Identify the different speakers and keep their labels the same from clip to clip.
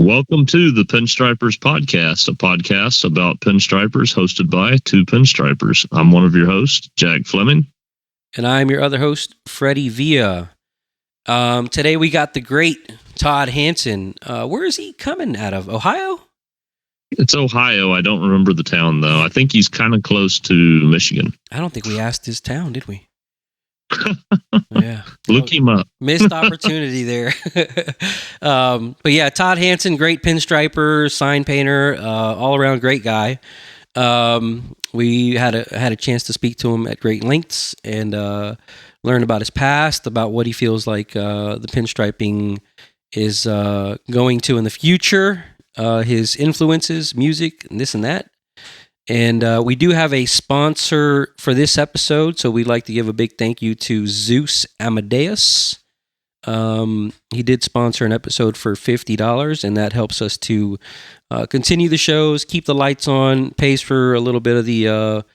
Speaker 1: Welcome to the Pinstripers podcast, a podcast about pinstripers hosted by two pinstripers. I'm one of your hosts, Jack Fleming.
Speaker 2: And I'm your other host, Freddie Villa. Today we got the great Todd Hanson. Where is he coming out of? Ohio?
Speaker 1: It's Ohio. I don't remember the town, though. I think he's kind of close to Michigan.
Speaker 2: I don't think we asked his town, did we? Yeah.
Speaker 1: Look him up.
Speaker 2: Missed opportunity there. But yeah, Todd Hanson, great pinstriper, sign painter, all around great guy. We had a chance to speak to him at great lengths and learn about his past, about what he feels like the pinstriping is going to in the future, his influences, music, and this and that. And we do have a sponsor for this episode, so we'd like to give a big thank you to Zeus Amadeus. He did sponsor an episode for $50, and that helps us to continue the shows, keep the lights on, pays for a little bit of the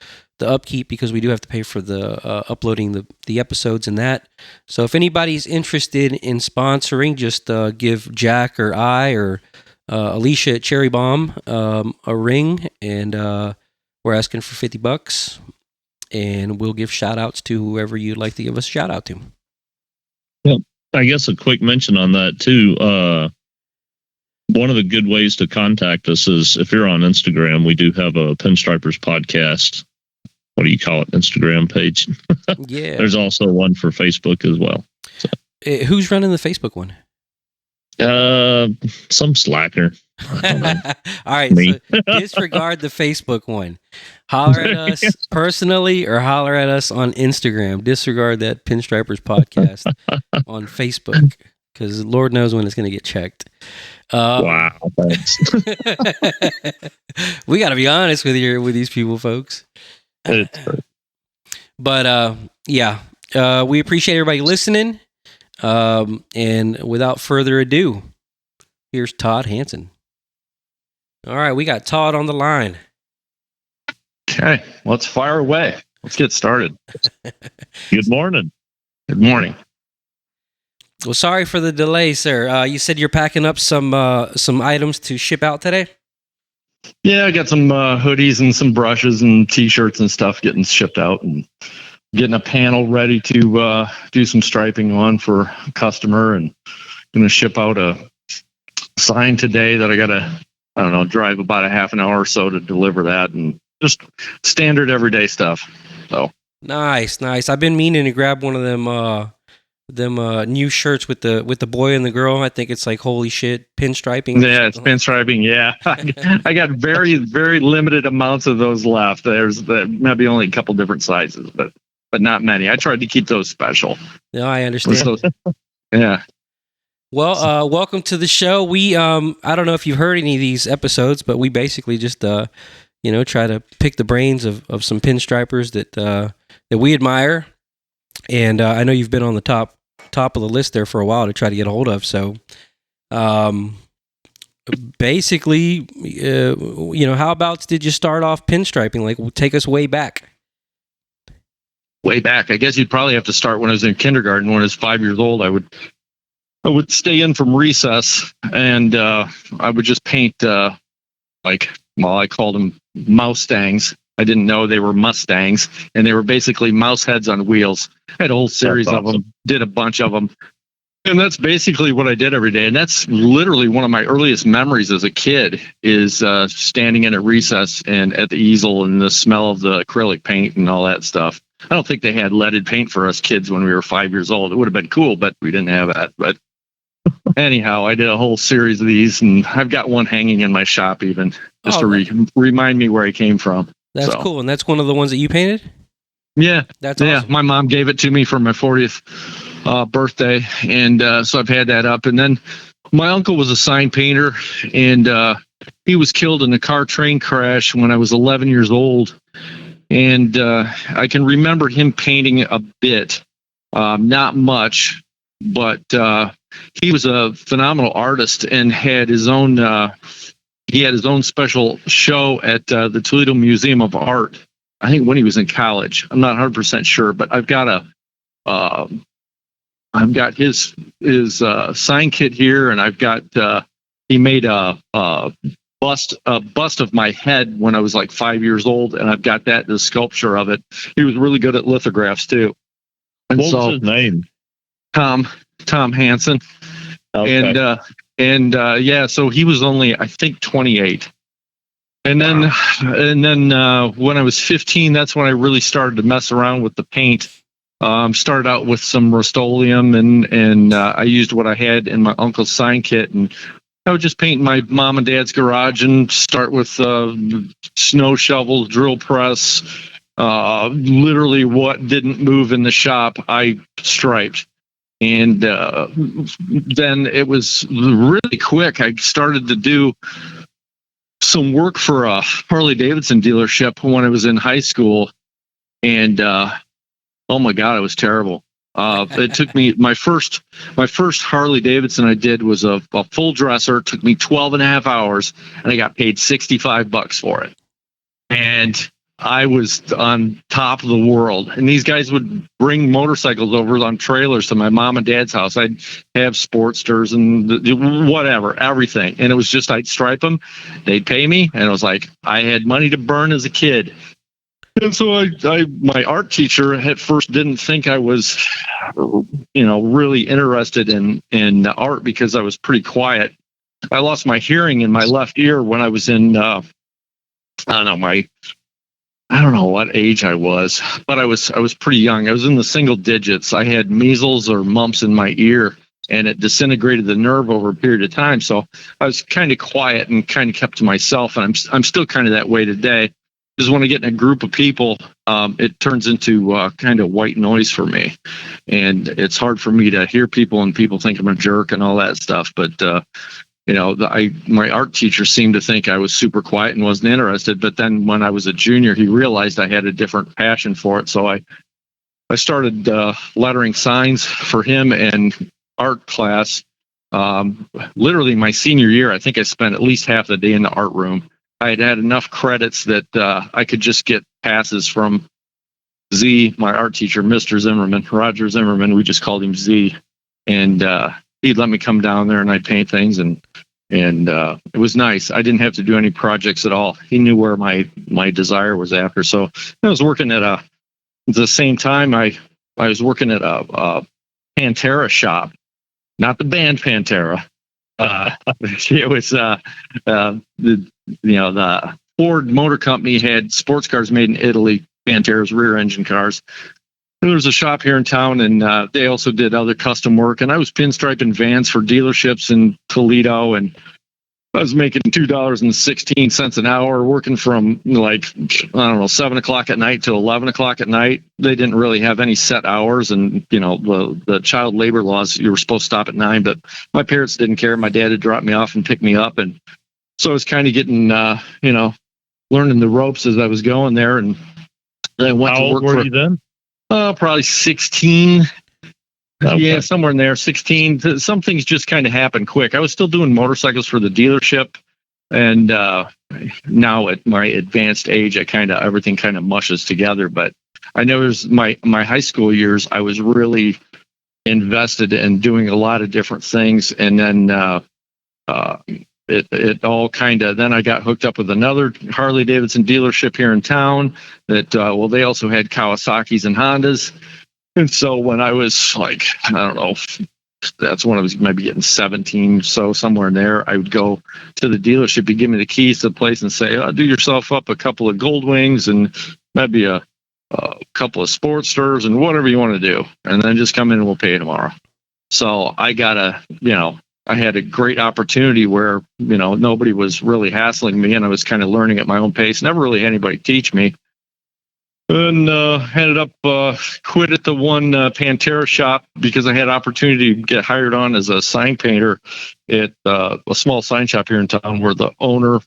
Speaker 2: upkeep, because we do have to pay for the uploading the episodes and that. So if anybody's interested in sponsoring, just give Jack or I or Alicia at Cherry Bomb a ring, and we're asking for $50, and we'll give shout outs to whoever you'd like to give us a shout out to.
Speaker 1: Well, I guess a quick mention on that too. One of the good ways to contact us is if you're on Instagram. We do have a Pinstripers podcast. What do you call it? Instagram page.
Speaker 2: Yeah.
Speaker 1: There's also one for Facebook as well. So.
Speaker 2: Who's running the Facebook one?
Speaker 1: Some slacker.
Speaker 2: All right, so disregard the Facebook one. Holler at us personally or holler at us on Instagram. Disregard that Pinstripers podcast on Facebook, because Lord knows when it's going to get checked.
Speaker 1: Wow, thanks.
Speaker 2: We got to be honest with these people, folks. But yeah, we appreciate everybody listening. And without further ado, here's Todd Hanson. All right, we got Todd on the line.
Speaker 3: Okay, let's fire away. Let's get started.
Speaker 1: Good morning.
Speaker 3: Good morning.
Speaker 2: Well, sorry for the delay, sir. You said you're packing up some items to ship out today?
Speaker 3: Yeah, I got some hoodies and some brushes and t-shirts and stuff getting shipped out, and getting a panel ready to do some striping on for a customer, and going to ship out a sign today that I got to, drive about a half an hour or so to deliver that, and just standard everyday stuff. So
Speaker 2: nice. I've been meaning to grab one of them new shirts with the boy and the girl. I think it's like holy shit pinstriping.
Speaker 3: Yeah, it's pinstriping. Yeah, I got very, very limited amounts of those left. There's maybe only a couple different sizes, but not many. I tried to keep those special.
Speaker 2: No, I understand.
Speaker 3: Yeah.
Speaker 2: Well, welcome to the show. We, I don't know if you've heard any of these episodes, but we basically just, try to pick the brains of some pinstripers that we admire. And I know you've been on the top of the list there for a while to try to get a hold of. So, basically, how about did you start off pinstriping? Like, take us way back.
Speaker 3: Way back. I guess you'd probably have to start when I was in kindergarten. When I was 5 years old, I would stay in from recess, and I would just paint I called them Mustangs. I didn't know they were Mustangs, and they were basically mouse heads on wheels. I had a whole series of them, did a bunch of them. And that's basically what I did every day. And that's literally one of my earliest memories as a kid is standing in at recess and at the easel and the smell of the acrylic paint and all that stuff. I don't think they had leaded paint for us kids when we were 5 years old. It would have been cool, but we didn't have that. But anyhow, I did a whole series of these, and I've got one hanging in my shop even, just to remind me where I came from.
Speaker 2: That's cool. And that's one of the ones that you painted?
Speaker 3: Yeah.
Speaker 2: That's awesome.
Speaker 3: Yeah, my mom gave it to me for my 40th birthday, and so I've had that up. And then my uncle was a sign painter, and he was killed in a car train crash when I was 11 years old. And I can remember him painting a bit, not much, but he was a phenomenal artist and had his own special show at the Toledo Museum of Art. I think when he was in college. I'm not 100% sure, but I've got his sign kit here, and I've got a bust of my head when I was like 5 years old, and I've got the sculpture of it. He was really good at lithographs too. And
Speaker 1: what was his name?
Speaker 3: Tom Hanson.
Speaker 1: Okay.
Speaker 3: And so he was only, I think, 28. And then when I was 15, that's when I really started to mess around with the paint. Started out with some Rust-Oleum, and I used what I had in my uncle's sign kit, and I would just paint my mom and dad's garage and start with snow shovel, drill press, literally what didn't move in the shop, I striped. And then it was really quick. I started to do some work for a Harley Davidson dealership when I was in high school, and oh my God, it was terrible. It took me my first Harley Davidson I did was a full dresser. It took me 12 and a half hours, and I got paid $65 for it. And I was on top of the world. And these guys would bring motorcycles over on trailers to my mom and dad's house. I'd have Sportsters and whatever, everything. And it was just, I'd stripe them. They'd pay me. And it was like, I had money to burn as a kid. And so my art teacher at first didn't think I was, really interested in art because I was pretty quiet. I lost my hearing in my left ear when I was in, I don't know what age I was, but I was pretty young. I was in the single digits. I had measles or mumps in my ear, and it disintegrated the nerve over a period of time. So I was kind of quiet and kind of kept to myself, and I'm still kind of that way today. Because when I get in a group of people, it turns into kind of white noise for me, and it's hard for me to hear people, and people think I'm a jerk and all that stuff. But my art teacher seemed to think I was super quiet and wasn't interested. But then when I was a junior, he realized I had a different passion for it. So I started lettering signs for him and art class. Literally my senior year, I think I spent at least half the day in the art room. I had enough credits that I could just get passes from Z, my art teacher, Mr. Zimmerman, Roger Zimmerman. We just called him Z. And he'd let me come down there and I'd paint things, and it was nice. I didn't have to do any projects at all. He knew where my desire was after. So I was working at the same time I was working at a Pantera shop, not the band Pantera. It was the Ford Motor Company had sports cars made in Italy, Pantera's rear engine cars. There was a shop here in town, and they also did other custom work. And I was pinstriping vans for dealerships in Toledo, and I was making $2.16 an hour, working from 7 o'clock at night to 11 o'clock at night. They didn't really have any set hours, and the child labor laws, you were supposed to stop at 9, but my parents didn't care. My dad had dropped me off and picked me up, and so I was kind of getting learning the ropes as I was going there. And then I went
Speaker 1: How
Speaker 3: to work
Speaker 1: old were you then?
Speaker 3: Probably 16.
Speaker 1: Okay.
Speaker 3: Yeah, somewhere in there, 16. Some things just kind of happened quick. I was still doing motorcycles for the dealership, and now at my advanced age, everything kind of mushes together. But I know it was my high school years, I was really invested in doing a lot of different things, and then it all kind of, then I got hooked up with another Harley Davidson dealership here in town that they also had Kawasaki's and Hondas. And so when I was like, I don't know, that's when I was maybe getting 17, so somewhere in there, I would go to the dealership. He'd give me the keys to the place and say, do yourself up a couple of Gold Wings and maybe a couple of Sportsters and whatever you want to do. And then just come in and we'll pay you tomorrow. So I I had a great opportunity where, nobody was really hassling me, and I was kind of learning at my own pace. Never really had anybody teach me. And ended up quit at the one Pantera shop because I had opportunity to get hired on as a sign painter at a small sign shop here in town, where the owner,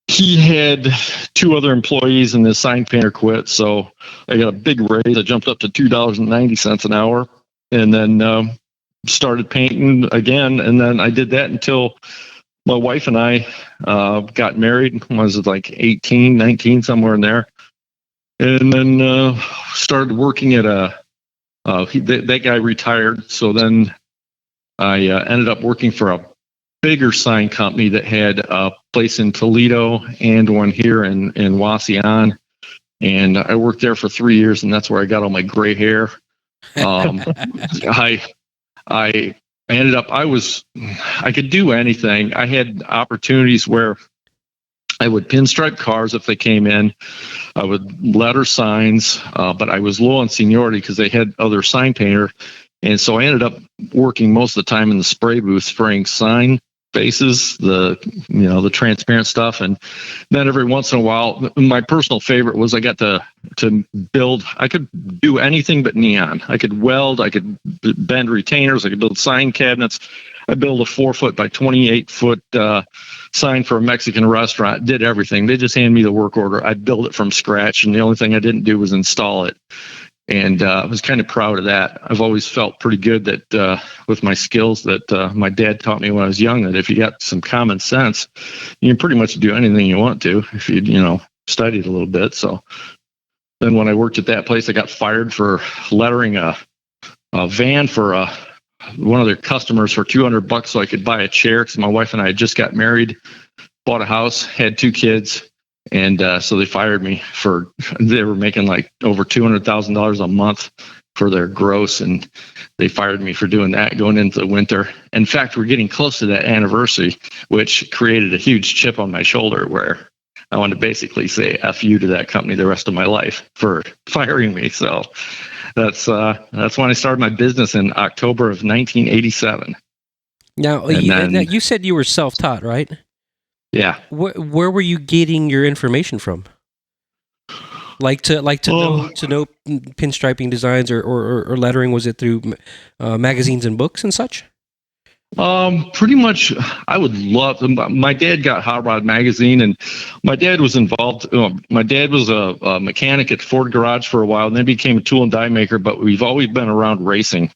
Speaker 3: he had 2 other employees, and the sign painter quit. So I got a big raise. I jumped up to $2.90 an hour, and then started painting again. And then I did that until my wife and I got married. I was like 18, 19, somewhere in there. And then started working at that guy retired. So then I ended up working for a bigger sign company that had a place in Toledo and one here in Wauseon. And I worked there for 3 years, and that's where I got all my gray hair. I ended up, I could do anything. I had opportunities where I would pinstripe cars if they came in. I would letter signs, but I was low on seniority because they had other sign painter. And so I ended up working most of the time in the spray booth, spraying sign faces, the transparent stuff. And then every once in a while, my personal favorite was I got to build. I could do anything but neon. I could weld, I could bend retainers, I could build sign cabinets. I built a 4-foot by 28-foot sign for a Mexican restaurant. Did everything. They just handed me the work order. I built it from scratch, and the only thing I didn't do was install it. And I was kind of proud of that. I've always felt pretty good that with my skills that my dad taught me when I was young, that if you got some common sense, you can pretty much do anything you want to if you studied a little bit. So then when I worked at that place, I got fired for lettering a van for one of their customers for $200 so I could buy a chair, because my wife and I had just got married, bought a house, had 2 kids. And so they fired me they were making like over $200,000 a month for their gross. And they fired me for doing that going into the winter. In fact, we're getting close to that anniversary, which created a huge chip on my shoulder where I wanted to basically say F you to that company the rest of my life for firing me. So that's when I started my business in October of 1987.
Speaker 2: Now, you said you were self-taught, right?
Speaker 3: Yeah.
Speaker 2: Where were you getting your information from? Like to know pinstriping designs or lettering? Was it through magazines and books and such?
Speaker 3: Pretty much. I would love. My dad got Hot Rod magazine, and my dad was involved. My dad was a mechanic at Ford Garage for a while, and then became a tool and die maker. But we've always been around racing.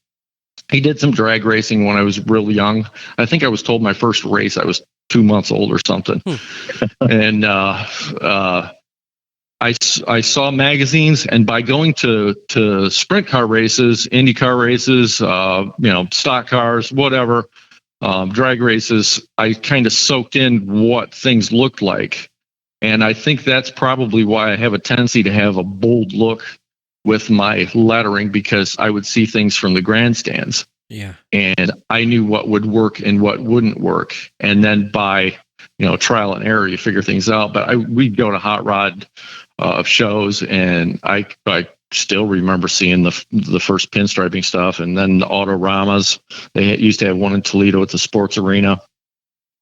Speaker 3: He did some drag racing when I was really young. I think I was told my first race I was 2 months old or something. And I saw magazines, and by going to sprint car races, Indy car races, stock cars, whatever, drag races, I kind of soaked in what things looked like. And I think that's probably why I have a tendency to have a bold look with my lettering, because I would see things from the grandstands.
Speaker 2: Yeah.
Speaker 3: And I knew what would work and what wouldn't work. And then by, trial and error, you figure things out. But we'd go to hot rod shows, and I still remember seeing the first pinstriping stuff, and then the Autoramas. They used to have one in Toledo at the sports arena.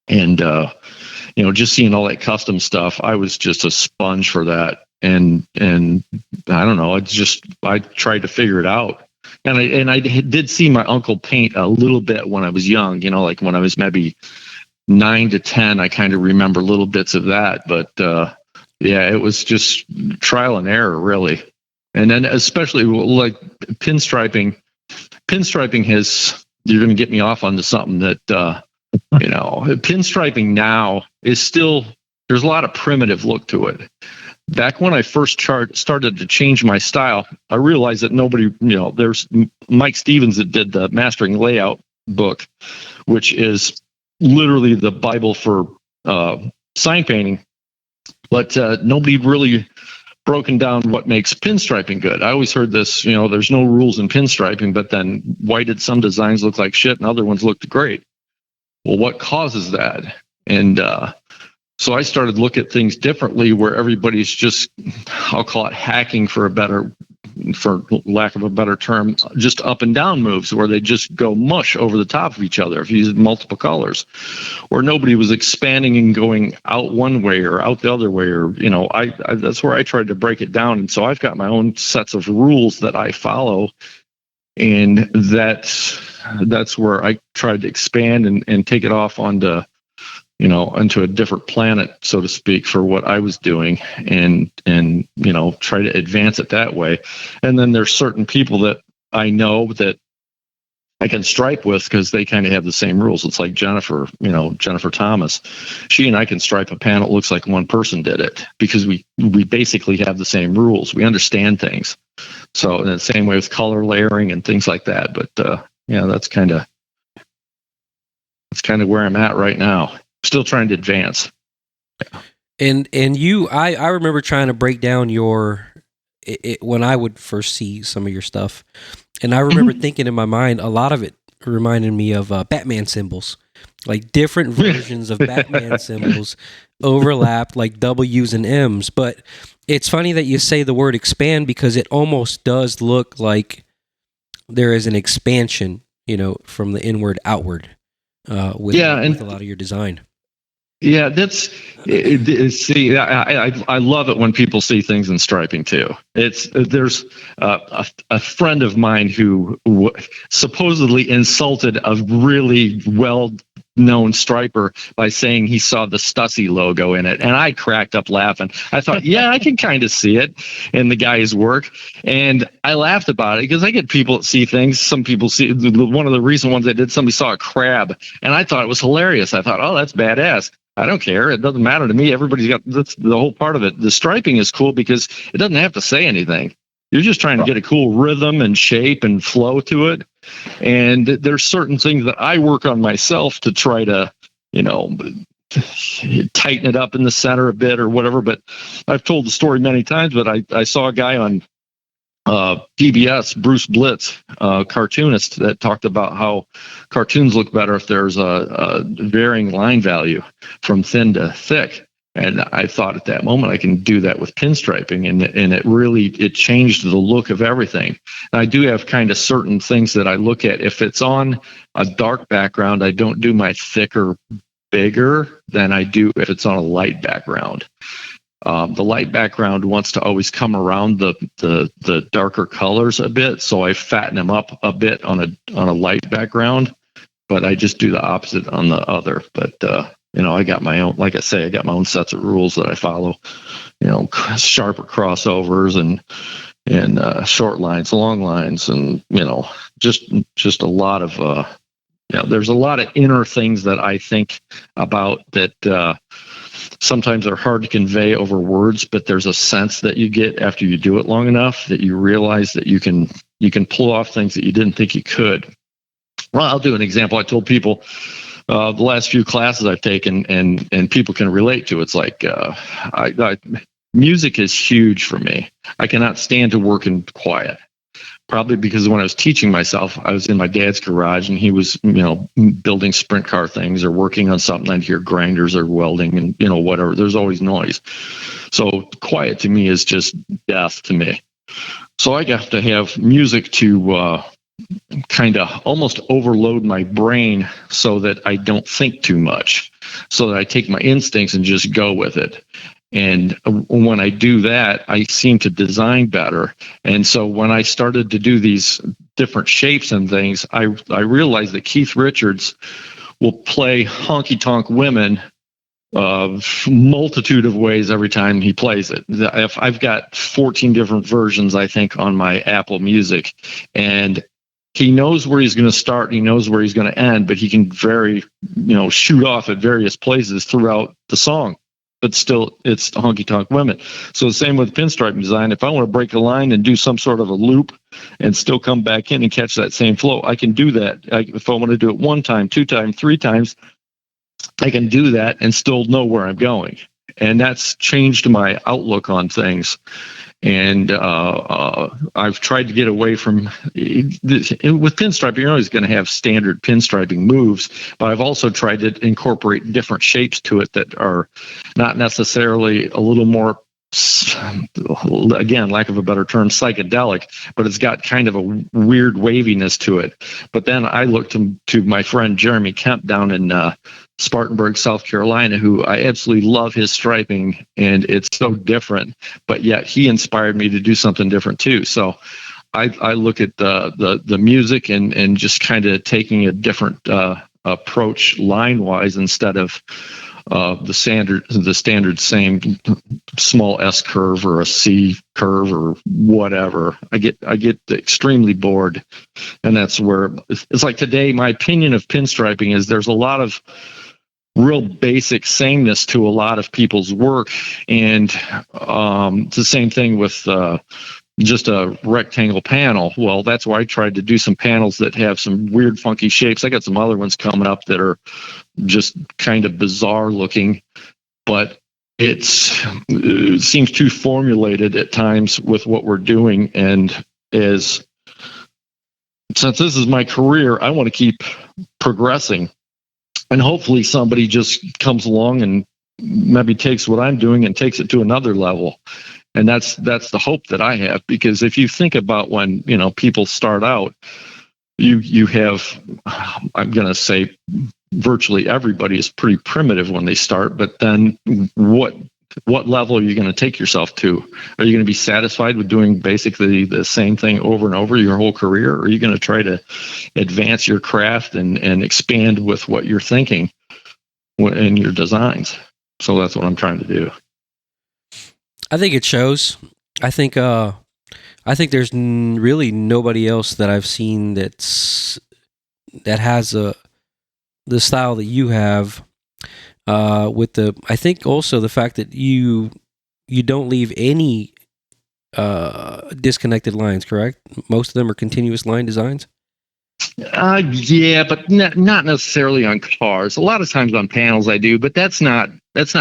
Speaker 3: And, just seeing all that custom stuff, I was just a sponge for that. And I don't know, I tried to figure it out. And I did see my uncle paint a little bit when I was young, like when I was maybe 9 to 10, I kind of remember little bits of that. But it was just trial and error, really. And then especially like pinstriping you're going to get me off onto something that, pinstriping now is still, there's a lot of primitive look to it. Back when I first started to change my style, I realized that nobody, there's Mike Stevens that did the Mastering Layout book, which is literally the Bible for sign painting. But nobody really broken down what makes pinstriping good. I always heard this, there's no rules in pinstriping, but then why did some designs look like shit and other ones looked great? Well, what causes that? And so I started to look at things differently, where everybody's just, I'll call it hacking for lack of a better term, just up and down moves where they just go mush over the top of each other if you use multiple colors, or nobody was expanding and going out one way or out the other way, or, I that's where I tried to break it down. And so I've got my own sets of rules that I follow, and that's where I tried to expand and take it off onto, into a different planet, so to speak, for what I was doing, and try to advance it that way. And then there's certain people that I know that I can stripe with because they kind of have the same rules. It's like Jennifer Thomas. She and I can stripe a panel. It looks like one person did it because we basically have the same rules. We understand things. So in the same way with color layering and things like that. But that's kind of That's kind of where I'm at right now. Still trying to advance.
Speaker 2: And you, I remember trying to break down when I would first see some of your stuff, and I remember thinking in my mind, a lot of it reminded me of Batman symbols, like different versions of Batman symbols overlapped like W's and M's. But it's funny that you say the word expand, because it almost does look like there is an expansion, from the inward outward with a lot of your design.
Speaker 3: Yeah, that's see. I love it when people see things in striping too. There's a friend of mine who supposedly insulted a really well-known striper by saying he saw the Stussy logo in it, and I cracked up laughing. I thought, yeah, I can kind of see it in the guy's work, and I laughed about it because I get people that see things. Some people see one of the recent ones I did. Somebody saw a crab, and I thought it was hilarious. I thought, oh, that's badass. I don't care. It doesn't matter to me. Everybody's got that's the whole part of it. The striping is cool because it doesn't have to say anything. You're just trying to get a cool rhythm and shape and flow to it. And there's certain things that I work on myself to try to, tighten it up in the center a bit or whatever. But I've told the story many times, but I saw a guy on PBS, Bruce Blitz, cartoonist, that talked about how cartoons look better if there's a varying line value from thin to thick. And I thought at that moment I can do that with pinstriping, and it really changed the look of everything. And I do have kind of certain things that I look at. If it's on a dark background, I don't do my thicker, bigger than I do if it's on a light background. The light background wants to always come around the darker colors a bit, so I fatten them up a bit on a light background, but I just do the opposite on the other. But I got my own, like I say, I got my own sets of rules that I follow. Sharper crossovers and short lines, long lines, and just a lot of there's a lot of inner things that I think about that. Sometimes they're hard to convey over words, but there's a sense that you get after you do it long enough that you realize that you can pull off things that you didn't think you could. Well, I'll do an example. I told people the last few classes I've taken, and people can relate to. It's like music is huge for me. I cannot stand to work in quiet. Probably because when I was teaching myself, I was in my dad's garage and he was, building sprint car things or working on something. I'd hear grinders or welding and, whatever. There's always noise. So quiet to me is just death to me. So I have to have music to kind of almost overload my brain so that I don't think too much, so that I take my instincts and just go with it. And when I do that, I seem to design better. And so when I started to do these different shapes and things, I realized that Keith Richards will play honky tonk women multitude of ways every time he plays it. I've got 14 different versions, I think, on my Apple Music, and he knows where he's going to start and he knows where he's going to end, but he can shoot off at various places throughout the song. But still, it's honky tonk women. So the same with pinstriping design. If I want to break a line and do some sort of a loop and still come back in and catch that same flow, I can do that. If I want to do it 1 time, 2 times, 3 times, I can do that and still know where I'm going. And that's changed my outlook on things. And I've tried to get away from with pinstriping. You're always going to have standard pinstriping moves, but I've also tried to incorporate different shapes to it that are not necessarily a little more, again, lack of a better term, psychedelic, but it's got kind of a weird waviness to it. But then I looked to my friend Jeremy Kemp down in Spartanburg, South Carolina, who I absolutely love his striping, and it's so different, but yet he inspired me to do something different too. So I look at the music and just kind of taking a different approach line wise instead of the standard same small S curve or a C curve or whatever. I get extremely bored, and that's where it's like today. My opinion of pinstriping is there's a lot of real basic sameness to a lot of people's work, and it's the same thing with just a rectangle panel. Well, that's why I tried to do some panels that have some weird, funky shapes. I got some other ones coming up that are just kind of bizarre looking, but it seems too formulated at times with what we're doing. And since this is my career, I want to keep progressing. And hopefully somebody just comes along and maybe takes what I'm doing and takes it to another level. And that's the hope that I have, because if you think about when, people start out, you have, I'm going to say virtually everybody is pretty primitive when they start, but then what level are you going to take yourself to? Are you going to be satisfied with doing basically the same thing over and over your whole career? Or are you going to try to advance your craft and expand with what you're thinking in your designs? So that's what I'm trying to do.
Speaker 2: I think it shows. I think there's really nobody else that I've seen that has the style that you have. I think also the fact that you don't leave any disconnected lines. Correct? Most of them are continuous line designs.
Speaker 3: Yeah, but not necessarily on cars. A lot of times on panels I do, but that's not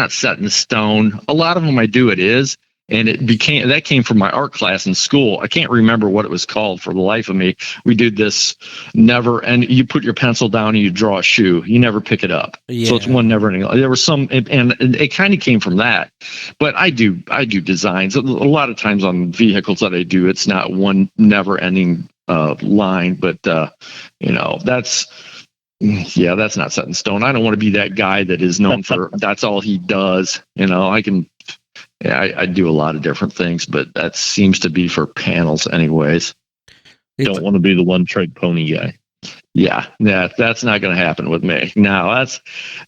Speaker 3: set in stone. A lot of them I do, it is, and that came from my art class in school. I can't remember what it was called for the life of me. We did this and you put your pencil down and you draw a shoe. You never pick it up. Yeah. So it's one never ending. There was some, and it kind of came from that. But I do designs a lot of times on vehicles that I do. It's not one never ending line, but that's not set in stone. I don't want to be that guy that is known for that's all he does. I do a lot of different things, but that seems to be for panels anyways.
Speaker 1: Don't want to be the one trick pony guy.
Speaker 3: Yeah, that's not going to happen with me. No, that's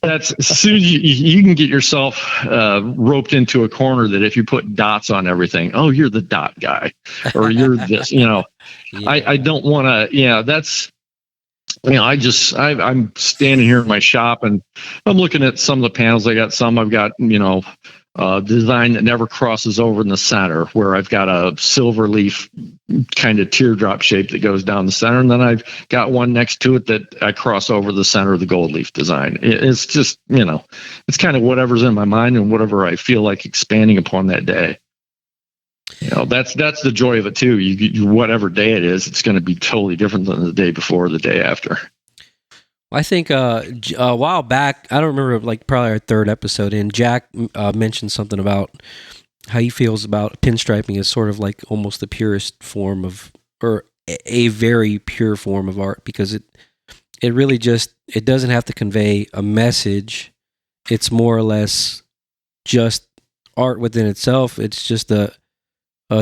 Speaker 3: as soon as you can get yourself roped into a corner that if you put dots on everything, oh, you're the dot guy, or you're this. Yeah. I don't want to. Yeah, that's. I'm standing here in my shop and I'm looking at some of the panels. I've got design that never crosses over in the center, where I've got a silver leaf kind of teardrop shape that goes down the center, and then I've got one next to it that I cross over the center of the gold leaf design. It's just it's kind of whatever's in my mind and whatever I feel like expanding upon that day. That's the joy of it too. You whatever day it is, it's going to be totally different than the day before or the day after.
Speaker 2: I think a while back, I don't remember, probably our third episode in, Jack mentioned something about how he feels about pinstriping as sort of like almost the purest form of, or a very pure form of art, because it really it doesn't have to convey a message. It's more or less just art within itself. It's just a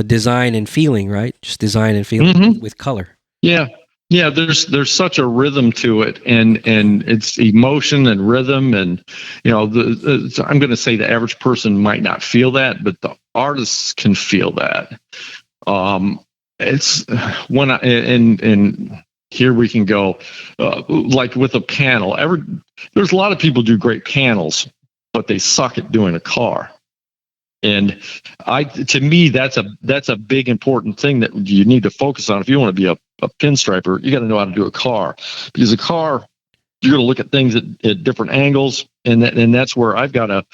Speaker 2: design and feeling, right? Just design and feeling with color.
Speaker 3: Yeah. Yeah, there's such a rhythm to it, and it's emotion and rhythm, and I'm going to say the average person might not feel that, but the artists can feel that. It's when and here we can go like with a panel. There's a lot of people do great panels, but they suck at doing a car. And to me, that's a big important thing that you need to focus on if you want to be a pinstriper. You got to know how to do a car, because a car, you're going to look at things at different angles, and that's where I've got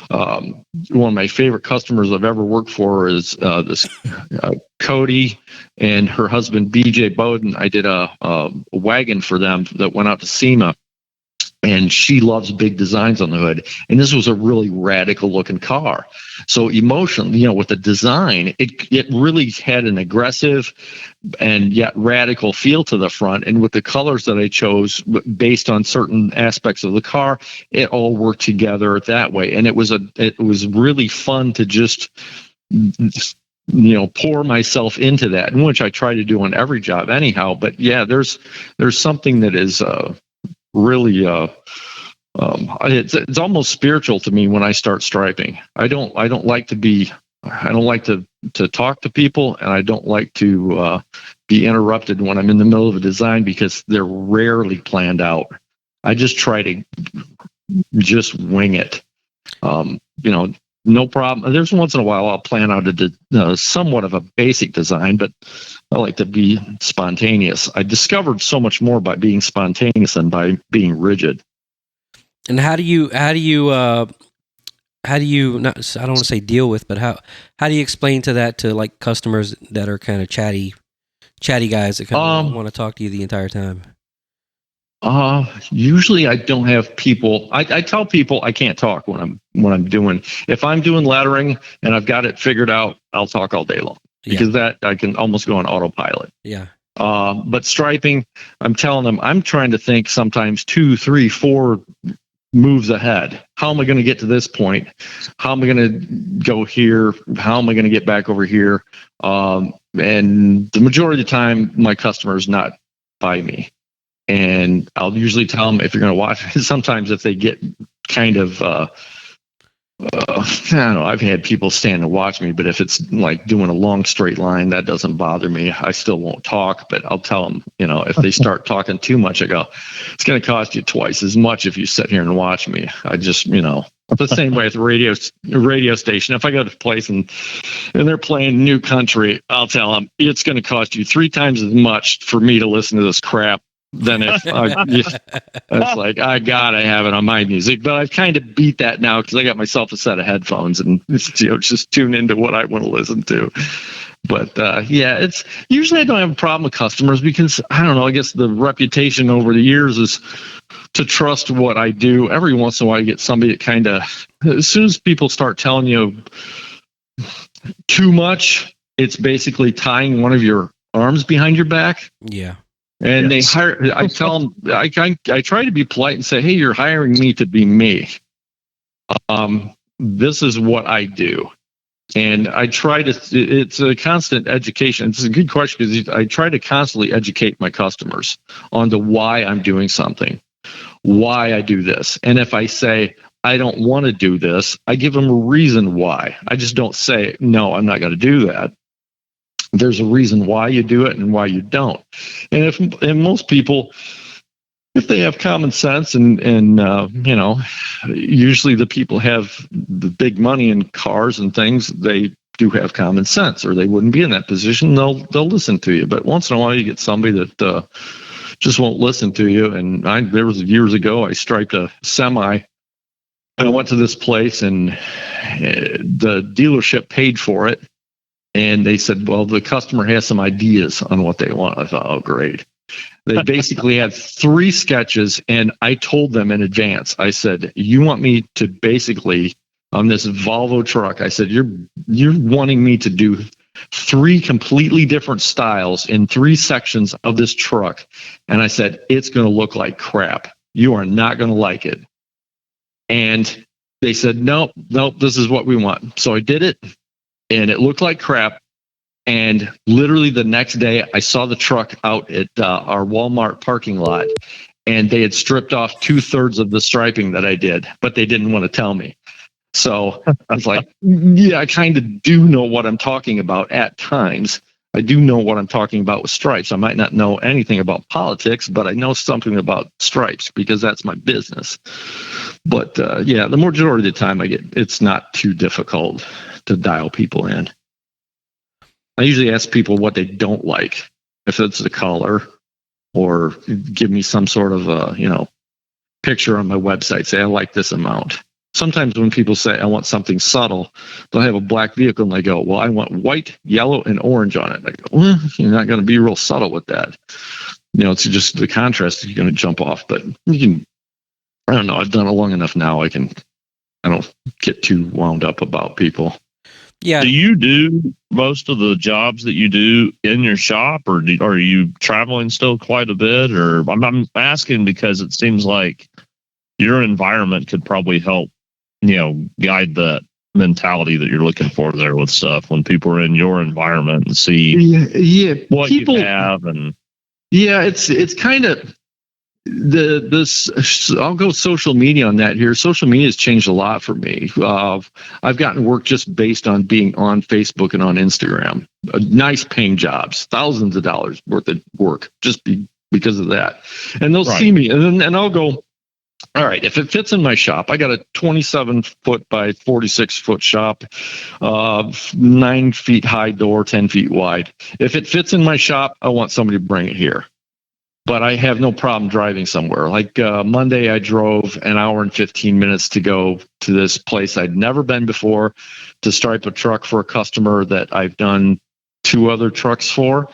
Speaker 3: one of my favorite customers I've ever worked for is this Cody and her husband BJ Bowden. I did a wagon for them that went out to SEMA. And she loves big designs on the hood. And this was a really radical looking car. So emotionally, with the design, it really had an aggressive and yet radical feel to the front. And with the colors that I chose based on certain aspects of the car, it all worked together that way. And it was really fun to just pour myself into that, which I try to do on every job anyhow. But yeah, there's something that is really it's almost spiritual to me when I start striping. I don't like to talk to people, and I don't like to be interrupted when I'm in the middle of a design, because they're rarely planned out. I just try to just wing it. no problem. There's once in a while I'll plan out somewhat of a basic design, but I like to be spontaneous. I discovered so much more by being spontaneous than by being rigid.
Speaker 2: And how do you not, I don't want to say deal with, but how do you explain that to like customers that are kind of chatty guys that kind of want to talk to you the entire time?
Speaker 3: Usually I don't have people. I tell people I can't talk when I'm doing. If I'm doing lettering and I've got it figured out, I'll talk all day long because that I can almost go on autopilot.
Speaker 2: Yeah.
Speaker 3: But striping, I'm telling them I'm trying to think sometimes 2, 3, 4 moves ahead. How am I going to get to this point? How am I going to go here? How am I going to get back over here? And the majority of the time, my customer's not by me. And I'll usually tell them if you're going to watch. Sometimes if they get kind of, I don't know, I've had people stand and watch me, but if it's like doing a long straight line, that doesn't bother me. I still won't talk, but I'll tell them, if they start talking too much, I go, it's going to cost you twice as much if you sit here and watch me. I just, the same way with the radio station. If I go to a place and they're playing New Country, I'll tell them it's going to cost you 3 times as much for me to listen to this crap than if it's like I gotta have it on my music. But I've kind of beat that now because I got myself a set of headphones and just tune into what I want to listen to. But it's usually I don't have a problem with customers because I don't know. I guess the reputation over the years is to trust what I do. Every once in a while, you get somebody that kind of, as soon as people start telling you too much, it's basically tying one of your arms behind your back.
Speaker 2: Yeah.
Speaker 3: And they hire. I tell them. I try to be polite and say, "Hey, you're hiring me to be me. This is what I do." And I try to. It's a constant education. It's a good question because I try to constantly educate my customers on the why I'm doing something, why I do this. And if I say I don't want to do this, I give them a reason why. I just don't say no. I'm not going to do that. There's a reason why you do it and why you don't. And most people, if they have common sense and usually the people have the big money and cars and things, they do have common sense or they wouldn't be in that position. They'll listen to you. But once in a while you get somebody that just won't listen to you. And there was years ago, I striped a semi. I went to this place and the dealership paid for it. And they said, well, the customer has some ideas on what they want. I thought, oh, great. They basically had 3 sketches, and I told them in advance. I said, you want me to basically, on this Volvo truck, I said, you're wanting me to do 3 completely different styles in 3 sections of this truck. And I said, it's going to look like crap. You are not going to like it. And they said, nope, this is what we want. So I did it. And it looked like crap. And literally the next day, I saw the truck out at our Walmart parking lot, and they had stripped off 2/3 of the striping that I did, but they didn't want to tell me. So I was like, yeah, I kind of do know what I'm talking about at times. I do know what I'm talking about with stripes. I might not know anything about politics, but I know something about stripes because that's my business. But the majority of the time it's not too difficult to dial people in. I usually ask people what they don't like, if it's the color, or give me some sort of picture on my website. Say I like this amount. Sometimes when people say I want something subtle, they'll have a black vehicle and they go, well, I want white, yellow, and orange on it. I go, well, you're not going to be real subtle with that. It's just the contrast is going to jump off. But you can. I don't know. I've done it long enough now. I don't get too wound up about people.
Speaker 2: Yeah.
Speaker 1: Do you do most of the jobs that you do in your shop, or are you traveling still quite a bit? Or I'm asking because it seems like your environment could probably help, guide that mentality that you're looking for there with stuff when people are in your environment and see what people you have. And
Speaker 3: it's kind of I'll go social media on that here. Social media has changed a lot for me. I've gotten work just based on being on Facebook and on Instagram. Nice paying jobs, thousands of dollars worth of work just because of that. And they'll see me, and I'll go All right, if it fits in my shop, I got a 27 foot by 46 foot shop, 9 feet high door, 10 feet wide. If it fits in my shop, I want somebody to bring it here. But I have no problem driving somewhere. Like Monday, I drove an hour and 15 minutes to go to this place I'd never been before to stripe a truck for a customer that I've done 2 other trucks for.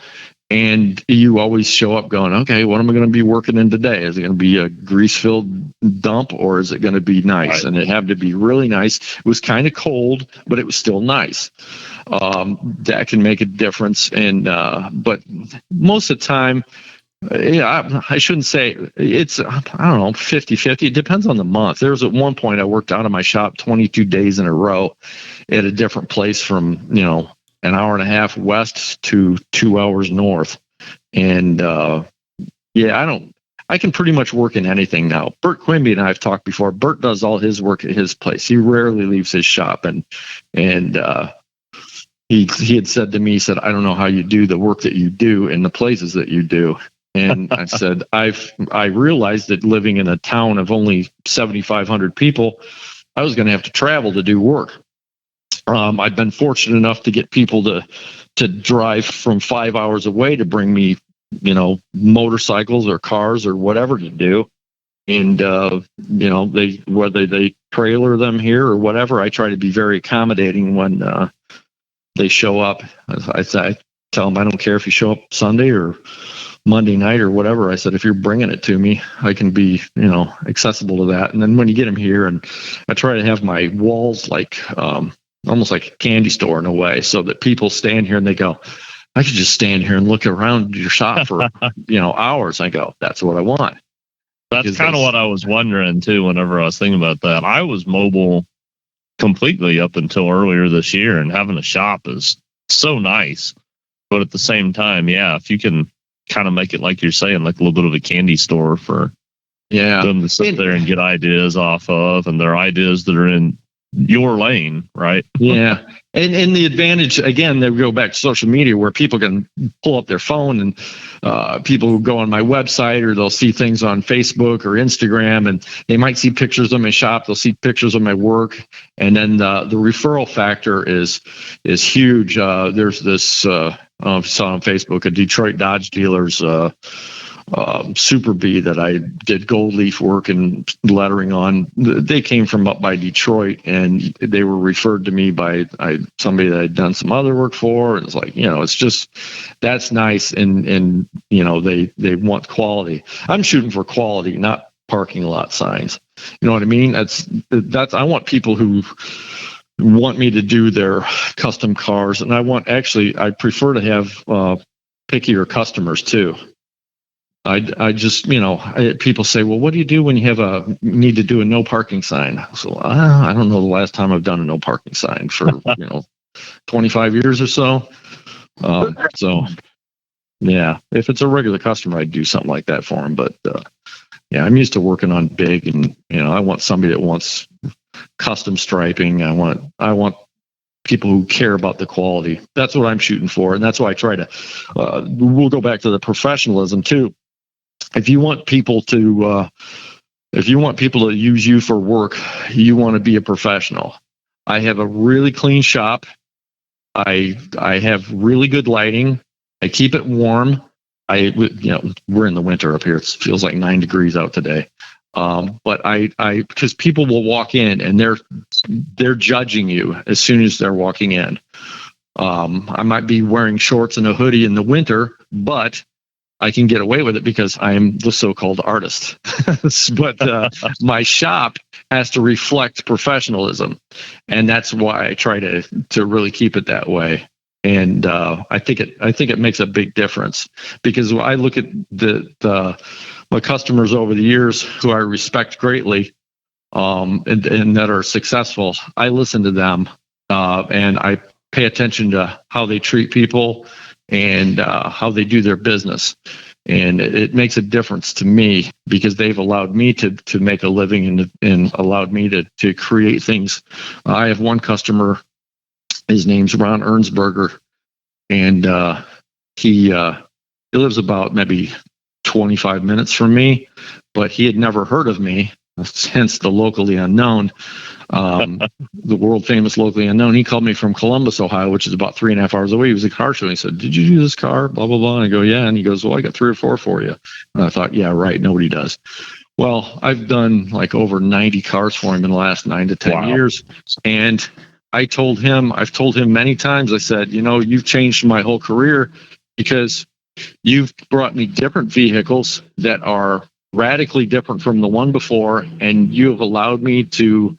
Speaker 3: And you always show up going, okay, what am I going to be working in today? Is it going to be a grease-filled dump, or is it going to be nice? Right. And it happened to be really nice. It was kind of cold, but it was still nice. That can make a difference. And but most of the time, yeah, I shouldn't say it's, I don't know, 50-50. It depends on the month. There was at one point I worked out of my shop 22 days in a row at a different place from, an hour and a half west to 2 hours north. And I can pretty much work in anything now. Bert Quimby and I have talked before. Bert does all his work at his place. He rarely leaves his shop. And he had said to me, he said, I don't know how you do the work that you do in the places that you do. And I said, I realized that living in a town of only 7,500 people, I was going to have to travel to do work. I've been fortunate enough to get people to drive from 5 hours away to bring me, motorcycles or cars or whatever to do. And, whether they trailer them here or whatever, I try to be very accommodating when they show up. I tell them, I don't care if you show up Sunday or Monday night or whatever. I said, if you're bringing it to me, I can be, accessible to that. And then when you get them here, and I try to have my walls like, almost like a candy store in a way, so that people stand here and they go, I could just stand here and look around your shop for, hours. I go, that's what I want.
Speaker 1: That's kind of what I was wondering too, whenever I was thinking about that. I was mobile completely up until earlier this year, and having a shop is so nice. But at the same time, yeah, if you can kind of make it, like you're saying, like a little bit of a candy store for them to sit there and get ideas off of, and their ideas that are in your lane, right?
Speaker 3: Yeah. And the advantage, again, they go back to social media, where people can pull up their phone, and people who go on my website, or they'll see things on Facebook or Instagram, and they might see pictures of my shop. They'll see pictures of my work. And then the referral factor is huge. There's this, saw on Facebook, a Detroit Dodge dealer's Super B that I did gold leaf work and lettering on. They came from up by Detroit, and they were referred to me by somebody that I'd done some other work for. And it's like, it's just, that's nice. And they want quality. I'm shooting for quality, not parking lot signs. You know what I mean? That's I want people who want me to do their custom cars, and I prefer to have pickier customers too. I just, people say, well, what do you do when you need to do a no parking sign? So I don't know the last time I've done a no parking sign for, 25 years or so. So yeah, if it's a regular customer, I'd do something like that for them. But yeah, I'm used to working on big, and, I want somebody that wants custom striping. I want people who care about the quality. That's what I'm shooting for. And that's why I try to, we'll go back to the professionalism too. If you want people to use you for work, you want to be a professional. I have a really clean shop. I have really good lighting. I keep it warm. We're in the winter up here. It feels like 9 degrees out today. But because people will walk in and they're judging you as soon as they're walking in. I might be wearing shorts and a hoodie in the winter, but I can get away with it because I'm the so-called artist. But my shop has to reflect professionalism, and that's why I try to really keep it that way. And I think it makes a big difference, because when I look at my customers over the years who I respect greatly, and that are successful, I listen to them, and I pay attention to how they treat people and how they do their business. And it makes a difference to me, because they've allowed me to make a living and allowed me to create things. I have one customer, his name's Ron Ernsberger, and he lives about maybe 25 minutes from me, but he had never heard of me. hence the locally unknown, the world famous locally unknown. He called me from Columbus, Ohio, which is about 3.5 hours away. He was at a car show. He said, "Did you do this car?" Blah, blah, blah. And I go, "Yeah." And he goes, "Well, I got 3 or 4 for you." And I thought, yeah, right. Nobody does. Well, I've done like over 90 cars for him in the last 9 to 10 years. And I've told him many times, I said, you've changed my whole career because you've brought me different vehicles that are radically different from the one before, and you have allowed me to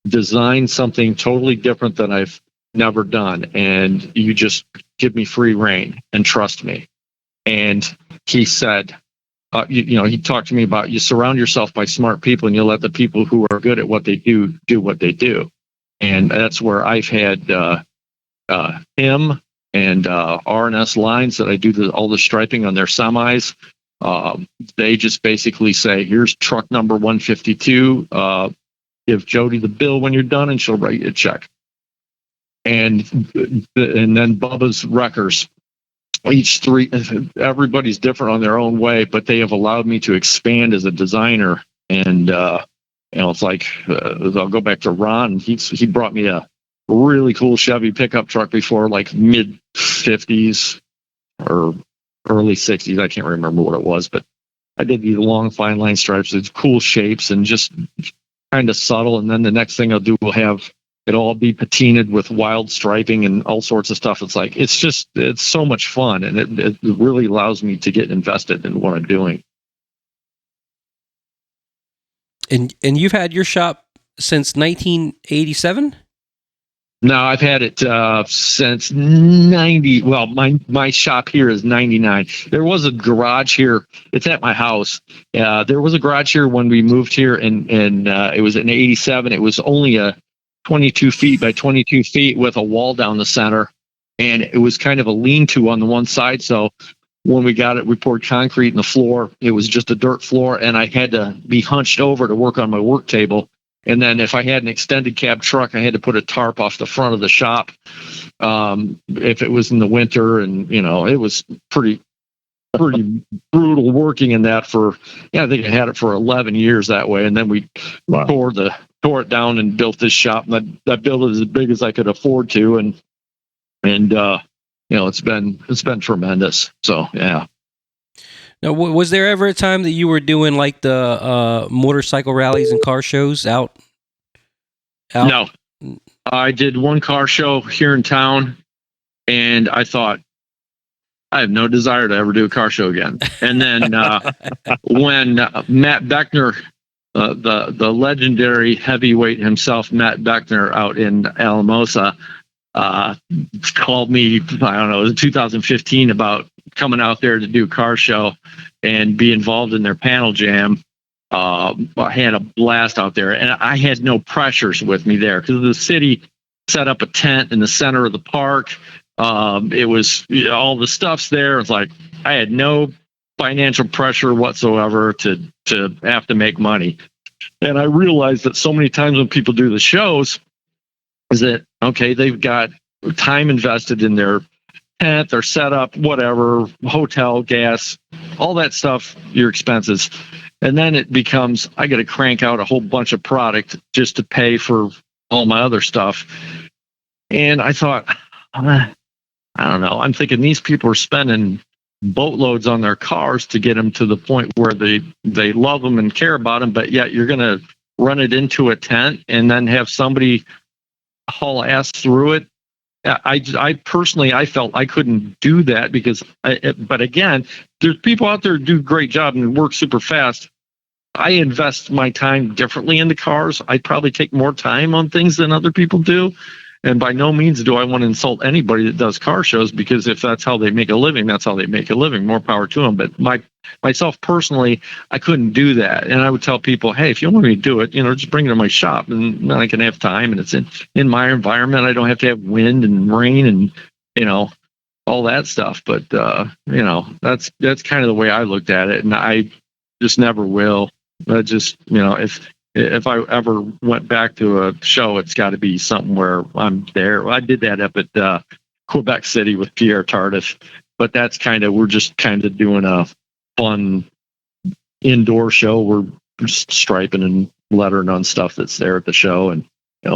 Speaker 3: design something totally different that I've never done, and you just give me free rein and trust me. And he said, he talked to me about, you surround yourself by smart people and you let the people who are good at what they do what they do. And that's where I've had him and R&S Lines that I do all the striping on their semis. They just basically say, here's truck number 152. Give Jody the bill when you're done, and she'll write you a check. And then Bubba's Wreckers. Everybody's different on their own way, but they have allowed me to expand as a designer. And it's like I'll go back to Ron. He brought me a really cool Chevy pickup truck before, like mid 50s or early 60s. I can't remember what it was, but I did these long fine line stripes. It's cool shapes and just kind of subtle. And then the next thing I'll do will have it all be patinaed with wild striping and all sorts of stuff. It's like, it's so much fun. And it really allows me to get invested in what I'm doing.
Speaker 2: And you've had your shop since 1987?
Speaker 3: No, I've had it since 90. Well, my shop here is 99. There was a garage here. It's at my house. There was a garage here when we moved here, and it was in 87. It was only a 22 feet by 22 feet with a wall down the center, and it was kind of a lean-to on the one side. So when we got it, we poured concrete in the floor. It was just a dirt floor, and I had to be hunched over to work on my work table. And then if I had an extended cab truck, I had to put a tarp off the front of the shop if it was in the winter. And, it was pretty brutal working in that I think I had it for 11 years that way. And then we tore it down and built this shop. And I built it as big as I could afford to. And it's been tremendous. So, yeah.
Speaker 2: Now, was there ever a time that you were doing like the motorcycle rallies and car shows out?
Speaker 3: No, I did one car show here in town, and I thought, I have no desire to ever do a car show again. And then when Matt Beckner, the legendary heavyweight himself, Matt Beckner, out in Alamosa, called me, I don't know, it was 2015, about coming out there to do a car show and be involved in their panel jam. I had a blast out there, and I had no pressures with me there because the city set up a tent in the center of the park. It was all the stuff's there. It's like I had no financial pressure whatsoever to have to make money. And I realized that so many times when people do the shows, is that, okay, they've got time invested in their tent, their setup, whatever, hotel, gas, all that stuff, your expenses. And then it becomes, I got to crank out a whole bunch of product just to pay for all my other stuff. And I thought, I don't know. I'm thinking these people are spending boatloads on their cars to get them to the point where they love them and care about them, but yet you're going to run it into a tent and then have somebody haul ass through it. I personally, I felt I couldn't do that because, but again, there's people out there who do a great job and work super fast. I invest my time differently into cars. I probably take more time on things than other people do. And by no means do I want to insult anybody that does car shows, because if that's how they make a living, that's how they make a living. More power to them. But myself personally, I couldn't do that. And I would tell people, hey, if you want me to do it, just bring it to my shop, and then I can have time, and it's in my environment. I don't have to have wind and rain and all that stuff. But that's kind of the way I looked at it, and I just never will. I just if I ever went back to a show, it's got to be something where I'm there. I did that up at Quebec City with Pierre Tardif, but that's we're just kind of doing a fun indoor show. We're striping and lettering on stuff that's there at the show, and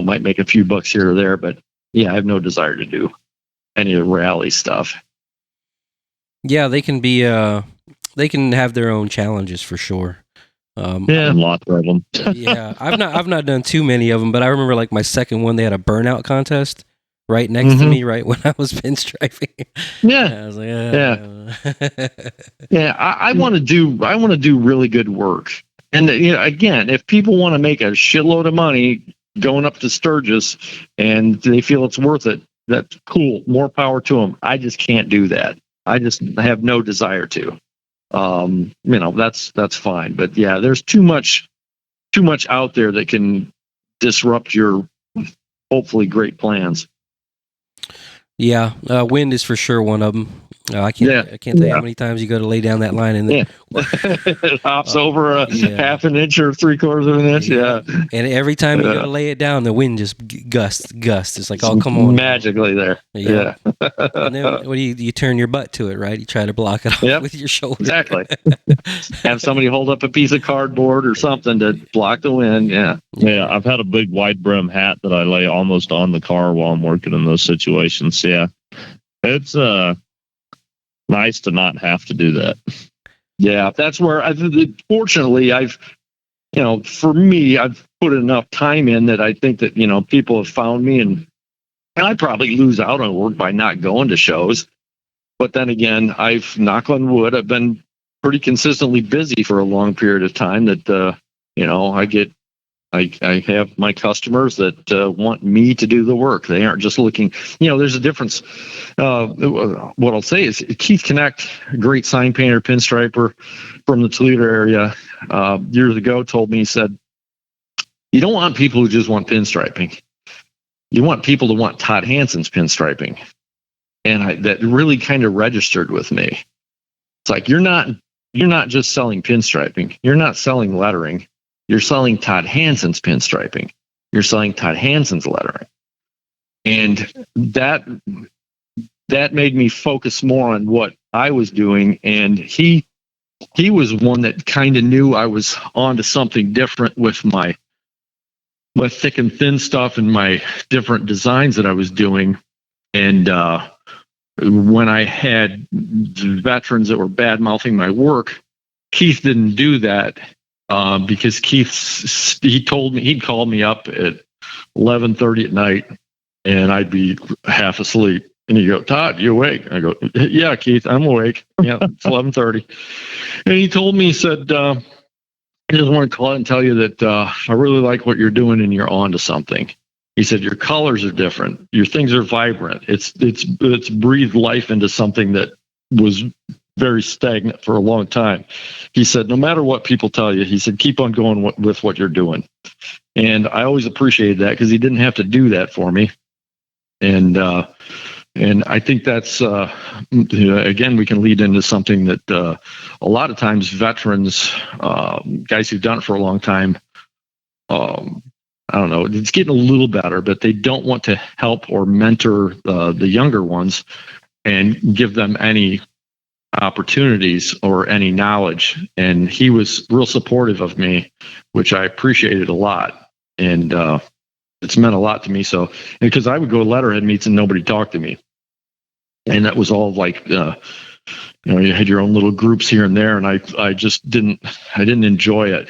Speaker 3: might make a few bucks here or there. But yeah, I have no desire to do any of the rally stuff.
Speaker 2: Yeah, they can be. They can have their own challenges for sure.
Speaker 1: Yeah, lots of them.
Speaker 2: Yeah, I've not done too many of them, but I remember like my second one, they had a burnout contest right next to me, right when I was pinstriping.
Speaker 3: Yeah,
Speaker 2: I was like,
Speaker 3: yeah. I want to do really good work. And again, if people want to make a shitload of money going up to Sturgis and they feel it's worth it, that's cool. More power to them. I just can't do that. I just have no desire to. That's fine. But yeah, there's too much out there that can disrupt your hopefully great plans.
Speaker 2: Yeah, wind is for sure one of them. I can't tell you how many times you go to lay down that line and then
Speaker 3: it hops over a half an inch or 3/4 of an inch. Yeah.
Speaker 2: And every time you go to lay it down, the wind just gusts. It's like, oh, come on.
Speaker 3: Magically there. Yeah.
Speaker 2: And then what do you turn your butt to it, right? You try to block it off with your shoulder.
Speaker 3: Exactly. Have somebody hold up a piece of cardboard or something to block the wind. Yeah.
Speaker 1: Yeah. I've had a big wide brim hat that I lay almost on the car while I'm working in those situations. Yeah. It's nice to not have to do that.
Speaker 3: Yeah, that's where fortunately for me, I've put enough time in that I think that, people have found me, and I probably lose out on work by not going to shows. But then again, knock on wood, I've been pretty consistently busy for a long period of time that, I have my customers that want me to do the work. They aren't just looking, there's a difference. What I'll say is Keith Connect, great sign painter, pinstriper from the Toledo area, years ago told me, he said, you don't want people who just want pinstriping. You want people to want Todd Hanson's pinstriping. And that really kind of registered with me. It's like, you're not just selling pinstriping. You're not selling lettering. You're selling Todd Hanson's pinstriping. You're selling Todd Hanson's lettering. And that made me focus more on what I was doing. And he was one that kind of knew I was onto something different with my thick and thin stuff and my different designs that I was doing. And when I had veterans that were bad-mouthing my work, Keith didn't do that. Because he told me, he'd call me up at 11:30 at night and I'd be half asleep. And he'd go, Todd, you awake? I go, yeah, Keith, I'm awake. Yeah, it's 11:30. And he told me, he said, I just want to call and tell you that I really like what you're doing and you're on to something. He said, your colors are different. Your things are vibrant. It's breathed life into something that was very stagnant for a long time. He said, no matter what people tell you, he said, keep on going with what you're doing. And I always appreciated that because he didn't have to do that for me. And I think that's, again, we can lead into something that a lot of times veterans, guys who've done it for a long time, I don't know, it's getting a little better, but they don't want to help or mentor the younger ones and give them any opportunities or any knowledge. And he was real supportive of me, which I appreciated a lot. And it's meant a lot to me. So, because I would go to letterhead meets and nobody talked to me. And that was all like, you had your own little groups here and there. And I just didn't enjoy it.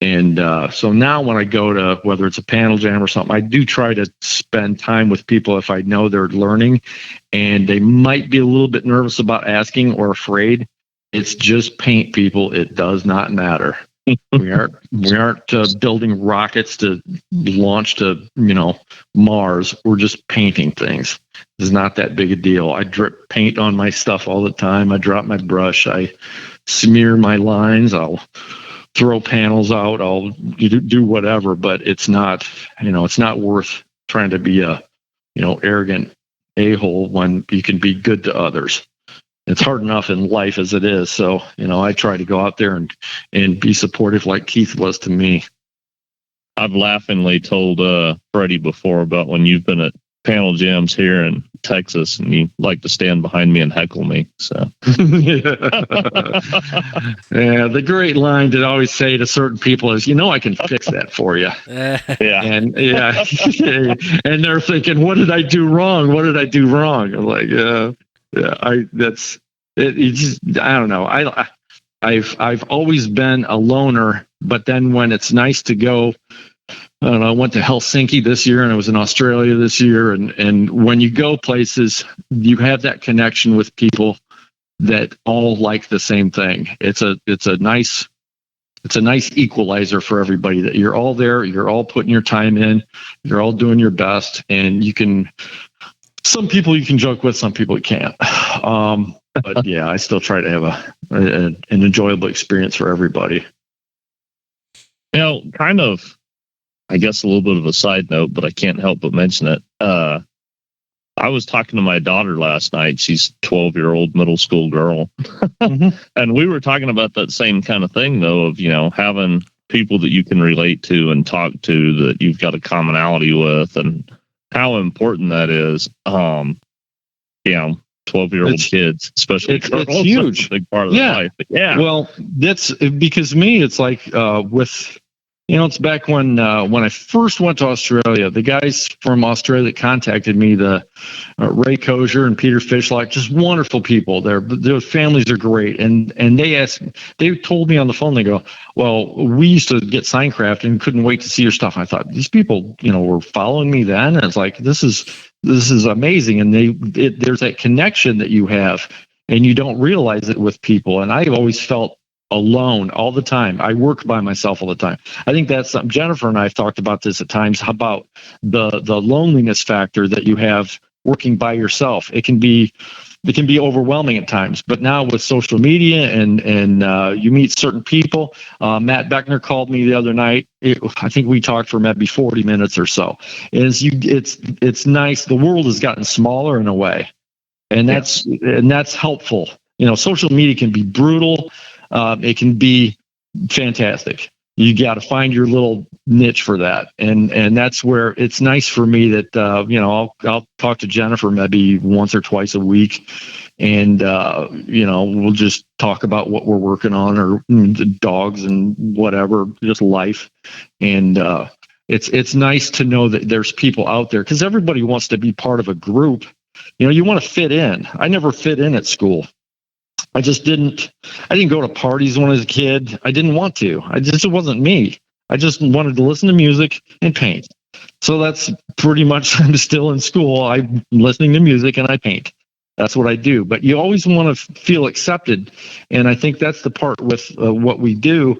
Speaker 3: And so now when I go to, whether it's a panel jam or something, I do try to spend time with people if I know they're learning and they might be a little bit nervous about asking or afraid. It's just paint, people. It does not matter. We aren't building rockets to launch to, Mars. We're just painting things. It's not that big a deal. I drip paint on my stuff all the time. I drop my brush. I smear my lines. I'll throw panels out. I'll do whatever, but it's not, it's not worth trying to be a, arrogant a-hole when you can be good to others. It's hard enough in life as it is. So, I try to go out there and be supportive like Keith was to me.
Speaker 1: I've laughingly told Freddie before about when you've been at panel jams here in Texas, and you like to stand behind me and heckle me. So,
Speaker 3: yeah, the great line to always say to certain people is, I can fix that for you.
Speaker 1: yeah,
Speaker 3: and and they're thinking, what did I do wrong? What did I do wrong? I'm like, that's it. I don't know. I've always been a loner, but then when it's nice to go. I don't know. I went to Helsinki this year, and I was in Australia this year. And when you go places, you have that connection with people that all like the same thing. It's a nice equalizer for everybody. That you're all there, you're all putting your time in, you're all doing your best, and you can. Some people you can joke with, some people you can't. But yeah, I still try to have an enjoyable experience for everybody.
Speaker 1: Kind of. I guess a little bit of a side note, but I can't help but mention it. I was talking to my daughter last night. She's a 12-year-old middle school girl.
Speaker 3: Mm-hmm.
Speaker 1: And we were talking about that same kind of thing, though, of, having people that you can relate to and talk to that you've got a commonality with, and how important that is. 12-year-old kids, especially girls,
Speaker 3: it's huge.
Speaker 1: A big part of their life. But yeah.
Speaker 3: Well, that's because me, it's like with... it's back when I first went to Australia, the guys from Australia that contacted me, the Ray Kozier and Peter Fishlock, just wonderful people. Their families are great. And they told me on the phone, they go, well, we used to get Signcraft and couldn't wait to see your stuff. I thought, these people, were following me then. And it's like, this is amazing. And there's that connection that you have, and you don't realize it with people. And I've always felt alone all the time. I work by myself all the time. I think that's something Jennifer and I have talked about this at times, about the loneliness factor that you have working by yourself. It can be overwhelming at times, but now with social media and you meet certain people. Matt Beckner called me the other night. I think we talked for maybe 40 minutes or so. It's nice. The world has gotten smaller in a way, and that's helpful. Social media can be brutal. It can be fantastic. You got to find your little niche for that, and that's where it's nice for me that I'll talk to Jennifer maybe once or twice a week, and we'll just talk about what we're working on, or dogs and whatever, just life, and it's nice to know that there's people out there, because everybody wants to be part of a group. You want to fit in. I never fit in at school. I didn't go to parties when I was a kid. I didn't want to. It wasn't me. I just wanted to listen to music and paint. So that's pretty much, I'm still in school. I'm listening to music and I paint. That's what I do. But you always want to feel accepted. And I think that's the part with what we do,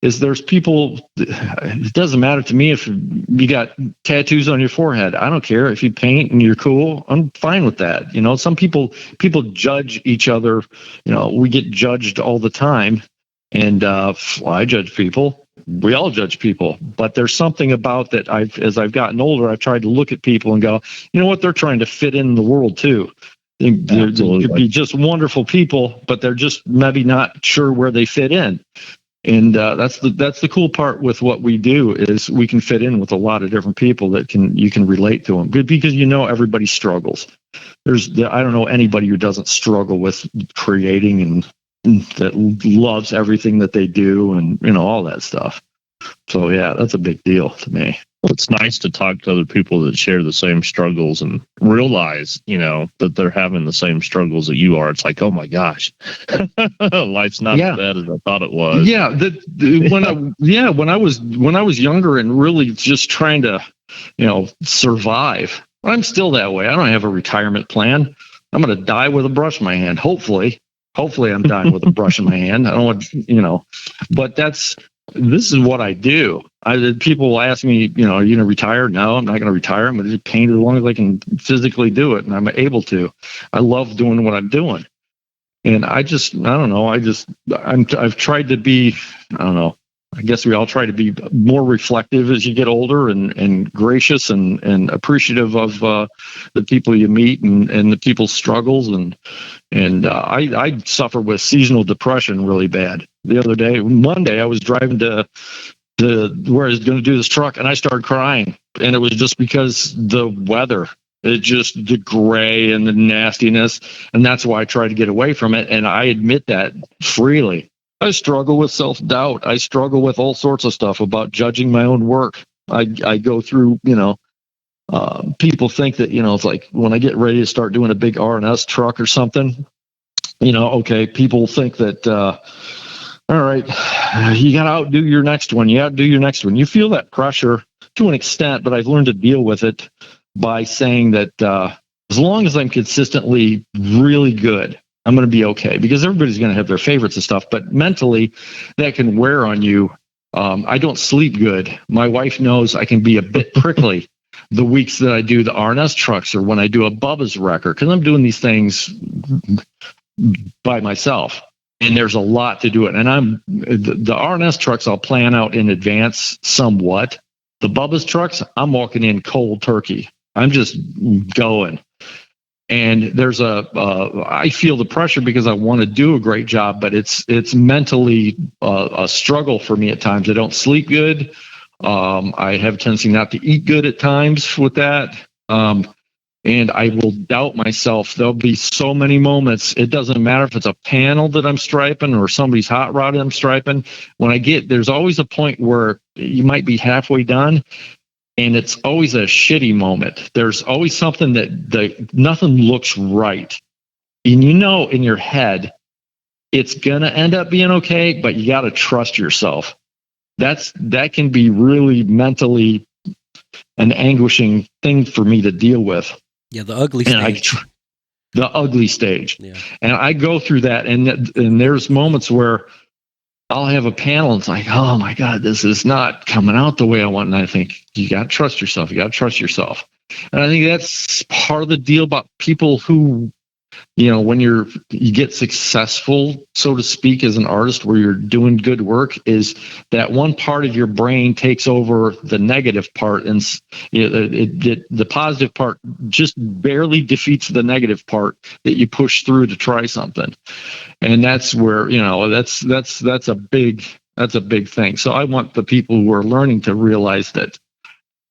Speaker 3: is there's people, it doesn't matter to me if you got tattoos on your forehead. I don't care if you paint and you're cool. I'm fine with that. Some people judge each other. We get judged all the time, and I judge people. We all judge people, but there's something about that. As I've gotten older, I've tried to look at people and go, what? They're trying to fit in the world too. They could be just wonderful people, but they're just maybe not sure where they fit in. And that's the cool part with what we do, is we can fit in with a lot of different people that you can relate to them. Good, because everybody struggles. I don't know anybody who doesn't struggle with creating and that loves everything that they do, and all that stuff. So yeah, that's a big deal to me.
Speaker 1: Well, it's nice to talk to other people that share the same struggles and realize, that they're having the same struggles that you are. It's like, oh my gosh, life's not as bad as I thought it was.
Speaker 3: Yeah. When I was younger and really just trying to, survive. I'm still that way. I don't have a retirement plan. I'm going to die with a brush in my hand. Hopefully I'm dying with a brush in my hand. I don't want, but this is what I do. People will ask me, are you going to retire? No, I'm not going to retire. I'm going to paint as long as I can physically do it, and I'm able to. I love doing what I'm doing, and I don't know. I've tried to be, I don't know. I guess we all try to be more reflective as you get older, and gracious and appreciative of the people you meet and the people's struggles. And I suffer with seasonal depression really bad. The other day, Monday, I was driving to where I was going to do this truck, and I started crying. And it was just because the weather. It just the gray and the nastiness. And that's why I try to get away from it. And I admit that freely. I struggle with self-doubt. I struggle with all sorts of stuff about judging my own work. I go through, people think that, it's like when I get ready to start doing a big R&S truck or something, okay, people think that, all right, you got to outdo your next one. You feel that pressure to an extent, but I've learned to deal with it by saying that as long as I'm consistently really good, I'm going to be okay, because everybody's going to have their favorites and stuff. But mentally, that can wear on you. I don't sleep good. My wife knows I can be a bit prickly the weeks that I do the R&S trucks or when I do a Bubba's record, because I'm doing these things by myself. And there's a lot to do it. And the R&S trucks I'll plan out in advance somewhat. The Bubba's trucks, I'm walking in cold turkey. I'm just going. And there's I feel the pressure because I want to do a great job, but it's mentally a struggle for me at times. I don't sleep good. I have a tendency not to eat good at times with that. And I will doubt myself. There'll be so many moments. It doesn't matter if it's a panel that I'm striping or somebody's hot rod I'm striping. There's always a point where you might be halfway done, and it's always a shitty moment. There's always something that nothing looks right. And in your head, it's going to end up being okay, but you got to trust yourself. That can be really mentally an anguishing thing for me to deal with.
Speaker 2: Yeah, the ugly stage.
Speaker 3: The ugly stage.
Speaker 2: Yeah.
Speaker 3: And I go through that, and there's moments where I'll have a panel and it's like, oh my God, this is not coming out the way I want. And I think, you got to trust yourself. And I think that's part of the deal about people who, when you get successful, so to speak, as an artist, where you're doing good work, is that one part of your brain takes over the negative part, and the positive part just barely defeats the negative part that you push through to try something. And that's where, that's a big thing. So I want the people who are learning to realize that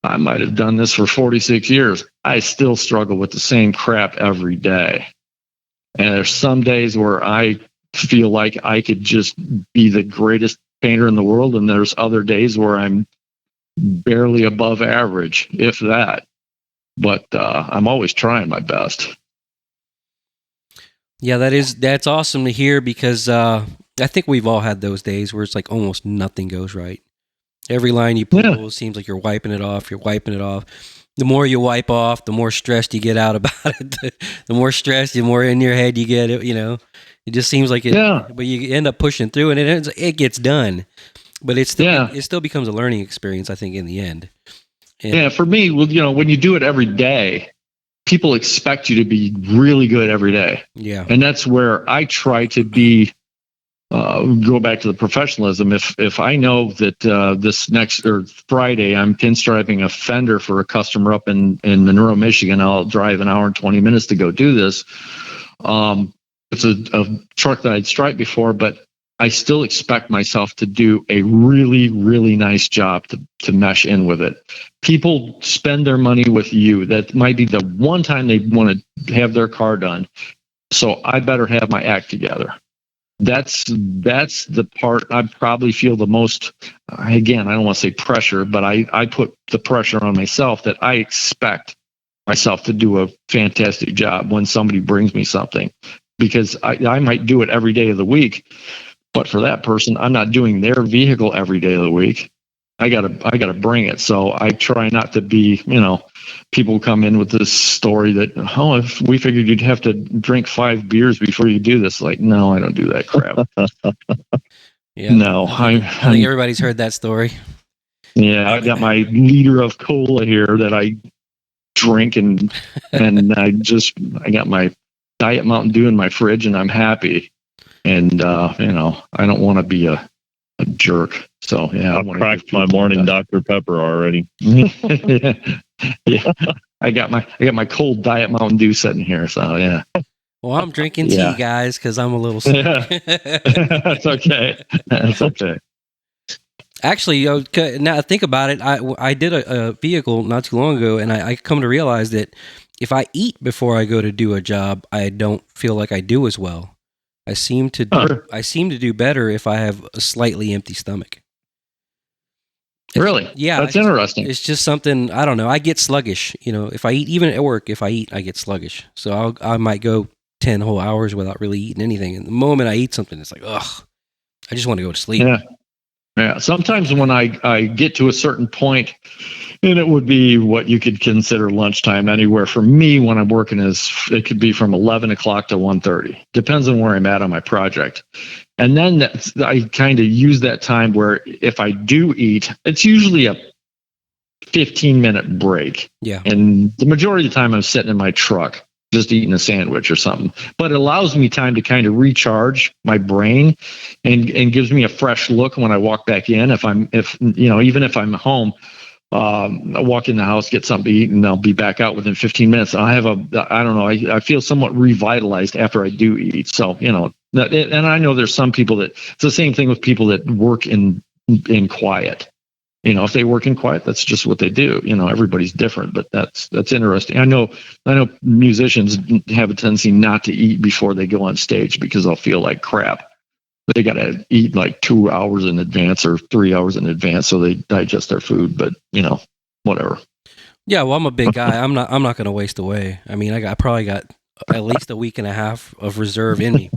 Speaker 3: I might have done this for 46 years. I still struggle with the same crap every day. And there's some days where I feel like I could just be the greatest painter in the world. And there's other days where I'm barely above average, if that. But I'm always trying my best.
Speaker 2: Yeah, that's awesome to hear, because I think we've all had those days where it's like almost nothing goes right. Every line you pull seems like you're wiping it off. The more you wipe off, the more stressed you get out about it. The more stressed, the more in your head you get. It just seems like it. Yeah. But you end up pushing through, and it gets done. But it still becomes a learning experience, I think, in the end. And
Speaker 3: for me, when you do it every day, people expect you to be really good every day.
Speaker 2: Yeah.
Speaker 3: And that's where I try to be. Go back to the professionalism. If I know that this next Friday I'm pinstriping a fender for a customer up in Monroe, Michigan, I'll drive an hour and 20 minutes to go do this. It's a truck that I'd striped before, but I still expect myself to do a really, really nice job to mesh in with it. People spend their money with you. That might be the one time they want to have their car done. So I better have my act together. That's the part I probably feel the most. Again, I don't want to say pressure, but I put the pressure on myself that I expect myself to do a fantastic job when somebody brings me something, because I might do it every day of the week, but for that person, I'm not doing their vehicle every day of the week. I gotta bring it. So I try not to be, people come in with this story that, if we figured you'd have to drink 5 beers before you do this. Like, no, I don't do that crap.
Speaker 2: Yeah.
Speaker 3: No,
Speaker 2: I think everybody's heard that story.
Speaker 3: Yeah. I got my liter of cola here that I drink, and I got my Diet Mountain Dew in my fridge, and I'm happy. And, I don't want to be a jerk. So yeah,
Speaker 1: I've cracked my morning Dr. Pepper already.
Speaker 3: Yeah. I got my cold Diet Mountain Dew sitting here. So yeah.
Speaker 2: Well, I'm drinking tea, guys, because I'm a little sick.
Speaker 3: That's okay. That's okay.
Speaker 2: Actually, now think about it. I did a vehicle not too long ago, and I come to realize that if I eat before I go to do a job, I don't feel like I do as well. I seem to do better if I have a slightly empty stomach.
Speaker 3: Really?
Speaker 2: Yeah,
Speaker 3: That's interesting.
Speaker 2: It's just something, I don't know. I get sluggish. If I eat, even at work, if I eat, I get sluggish. So I might go 10 whole hours without really eating anything. And the moment I eat something, it's like, ugh, I just want to go to sleep.
Speaker 3: Yeah. Sometimes when I get to a certain point, and it would be what you could consider lunchtime anywhere for me when I'm working it could be from 11 o'clock to 1:30. Depends on where I'm at on my project. And then I kind of use that time where if I do eat, it's usually a 15-minute break.
Speaker 2: Yeah.
Speaker 3: And the majority of the time I'm sitting in my truck just eating a sandwich or something. But it allows me time to kind of recharge my brain and gives me a fresh look when I walk back in. Even if I'm home, I walk in the house, get something to eat, and I'll be back out within 15 minutes. I feel somewhat revitalized after I do eat. So, and I know there's some people that it's the same thing with people that work in quiet. If they work in quiet, that's just what they do. Everybody's different, but that's interesting. I know musicians have a tendency not to eat before they go on stage because they'll feel like crap. They got to eat like 2 hours in advance or 3 hours in advance so they digest their food. But whatever.
Speaker 2: Yeah, well, I'm a big guy. I'm not going to waste away. I mean, I probably got at least a week and a half of reserve in me.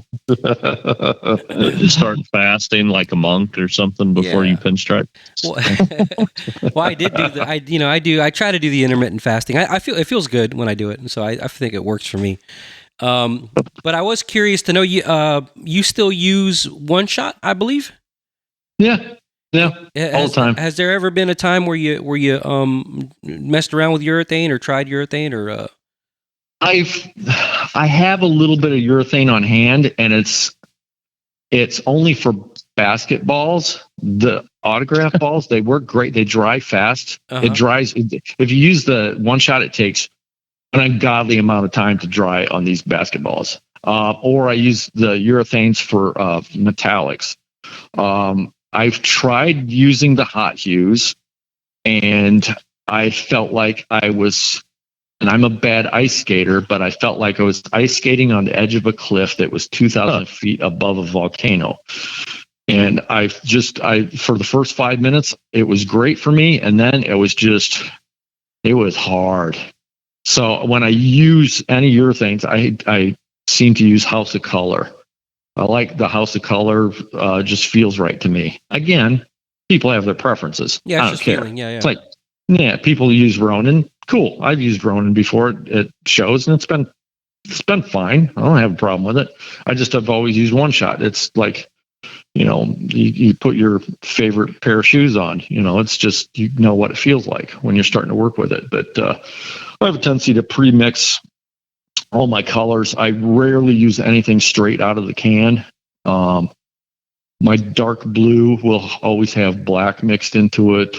Speaker 1: Start fasting like a monk or something before you pinstripe.
Speaker 2: Well, I did do I try to do the intermittent fasting. I feel it feels good when I do it, and so I think it works for me. But I was curious to know you still use one shot, I believe.
Speaker 3: Yeah, all the time.
Speaker 2: Has there ever been a time where you messed around with urethane or tried urethane or?
Speaker 3: I have a little bit of urethane on hand, and it's only for basketballs. The autograph balls, they work great. They dry fast. It dries. If you use the one shot, it takes an ungodly amount of time to dry on these basketballs. Or I use the urethanes for metallics. I've tried using the hot hues, and I felt like and I'm a bad ice skater, but I felt like I was ice skating on the edge of a cliff that was 2,000 feet above a volcano. And for the first 5 minutes, it was great for me. And then it was hard. So when I use any urethanes, I seem to use House of Color. I like the House of Color, just feels right to me. Again, people have their preferences.
Speaker 2: Yeah,
Speaker 3: I don't care.
Speaker 2: Feeling. Yeah.
Speaker 3: It's like, people use Ronin. Cool. I've used Ronin before at shows, and it's been fine. I don't have a problem with it. I've always used one shot. It's like, you put your favorite pair of shoes on. It's just what it feels like when you're starting to work with it. But I have a tendency to pre-mix all my colors. I rarely use anything straight out of the can. My dark blue will always have black mixed into it.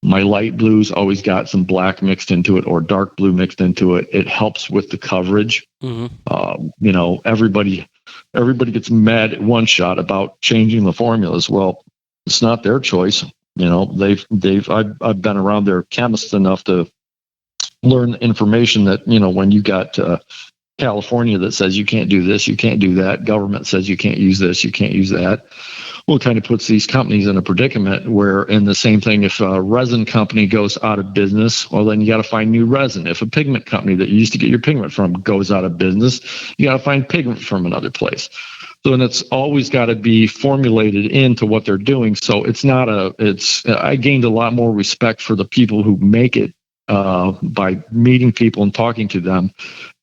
Speaker 3: My light blue's always got some black mixed into it or dark blue mixed into it. It helps with the coverage. Mm-hmm. Everybody gets mad at one shot about changing the formulas. Well, it's not their choice. I've been around their chemists enough to learn the information that, when you got California that says you can't do this, you can't do that. Government says you can't use this, you can't use that. Well, it kind of puts these companies in a predicament where, in the same thing, if a resin company goes out of business, well, then you got to find new resin. If a pigment company that you used to get your pigment from goes out of business, you got to find pigment from another place. So, and it's always got to be formulated into what they're doing. So I gained a lot more respect for the people who make it by meeting people and talking to them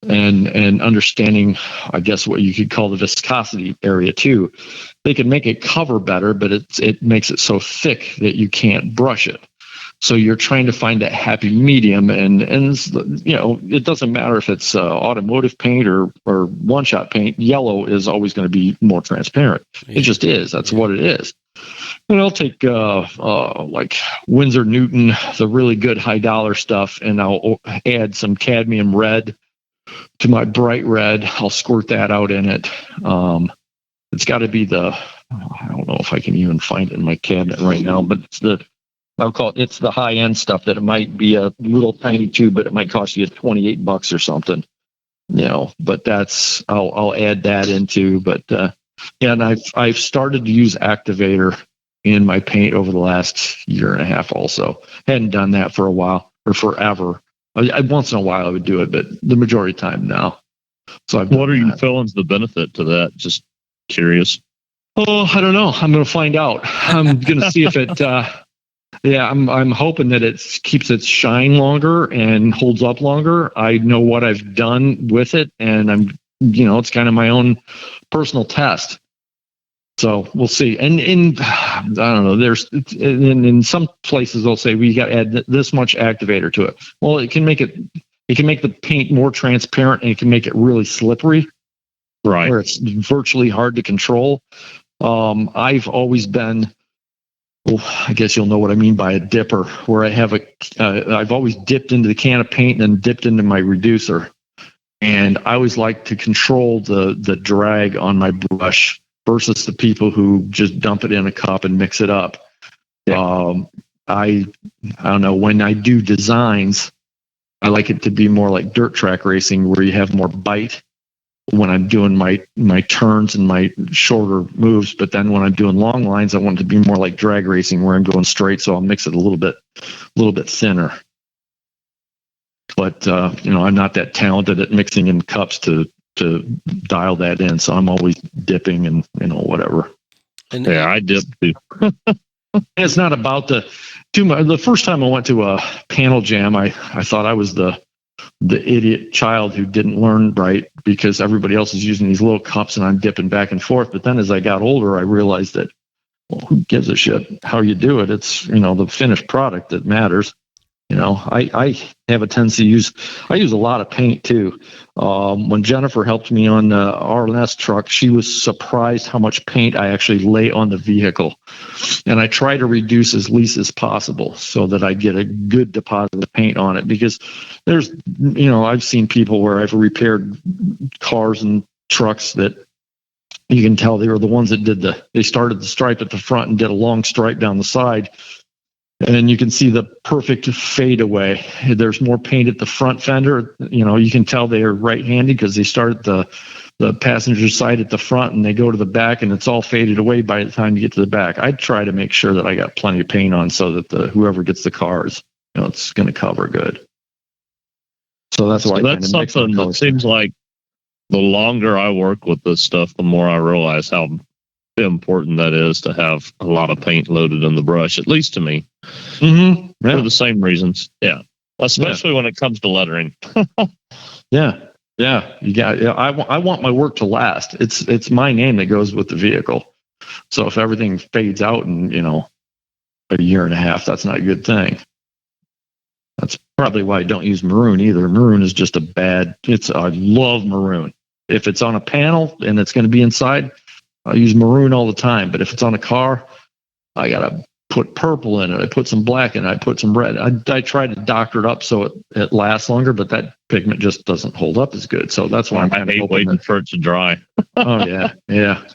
Speaker 3: and understanding, I guess, what you could call the viscosity area too. They can make it cover better, but it makes it so thick that you can't brush it. So you're trying to find that happy medium, and it doesn't matter if it's automotive paint or one-shot paint. Yellow is always going to be more transparent. Yeah. It just is. That's what it is. And I'll take like Winsor Newton, the really good high dollar stuff, and I'll add some cadmium red to my bright red. I'll squirt that out in it. It's got to be the I don't know if I can even find it in my cabinet right now, but it's the high end stuff that it might be a little tiny tube, but it might cost you $28 or something, but I'll add that into, but, and I've started to use activator in my paint over the last year and a half also. Hadn't done that for a while or forever. Once in a while I would do it, but the majority of the time now. So
Speaker 1: what are you feeling the benefit to that? Just curious.
Speaker 3: Oh, I don't know. I'm going to find out. I'm going to see if it, I'm hoping that it keeps its shine longer and holds up longer. I know what I've done with it, and it's kind of my own personal test. So we'll see. And I don't know, there's in some places they'll say we got to add this much activator to it. Well, it can make the paint more transparent, and it can make it really slippery,
Speaker 1: right?
Speaker 3: Where it's virtually hard to control. I've always been, I guess you'll know what I mean by a dipper, where I have I've always dipped into the can of paint and then dipped into my reducer. And I always like to control the drag on my brush versus the people who just dump it in a cup and mix it up. Yeah. I don't know, when I do designs, I like it to be more like dirt track racing, where you have more bite when I'm doing my turns and my shorter moves. But then when I'm doing long lines, I want it to be more like drag racing, where I'm going straight. So I'll mix it a little bit thinner. But I'm not that talented at mixing in cups to dial that in. So I'm always dipping and whatever.
Speaker 2: And
Speaker 1: yeah, I dip too.
Speaker 3: It's not about the first time I went to a panel jam, I thought I was the idiot child who didn't learn right, because everybody else is using these little cups and I'm dipping back and forth. But then as I got older, I realized that, well, who gives a shit how you do it? It's, the finished product that matters. I have a tendency I use a lot of paint too. When Jennifer helped me on the RNS truck, she was surprised how much paint I actually lay on the vehicle. And I try to reduce as least as possible so that I get a good deposit of paint on it, because there's, I've seen people where I've repaired cars and trucks that you can tell they were the ones that they started the stripe at the front and did a long stripe down the side. And then you can see the perfect fade away. There's more paint at the front fender. You can tell they are right-handed because they start at the passenger side at the front and they go to the back, and it's all faded away by the time you get to the back. I try to make sure that I got plenty of paint on so that whoever gets the cars, it's going to cover good. So that's why
Speaker 1: that's something that seems like the longer I work with this stuff, the more I realize how important that is to have a lot of paint loaded in the brush, at least to me.
Speaker 3: Mm-hmm. Yeah.
Speaker 1: For the same reasons. Yeah. Especially when it comes to lettering.
Speaker 3: Yeah. You got. Yeah. I want my work to last. It's my name that goes with the vehicle. So if everything fades out in a year and a half, that's not a good thing. That's probably why I don't use maroon either. Maroon is just I love maroon. If it's on a panel and it's going to be inside, I use maroon all the time. But if it's on a car, I gotta put purple in it. I put some black in it. I put some red. I try to doctor it up so it lasts longer, but that pigment just doesn't hold up as good. So that's why I'm kind of hoping
Speaker 1: waiting for it to dry.
Speaker 3: Oh yeah. Yep.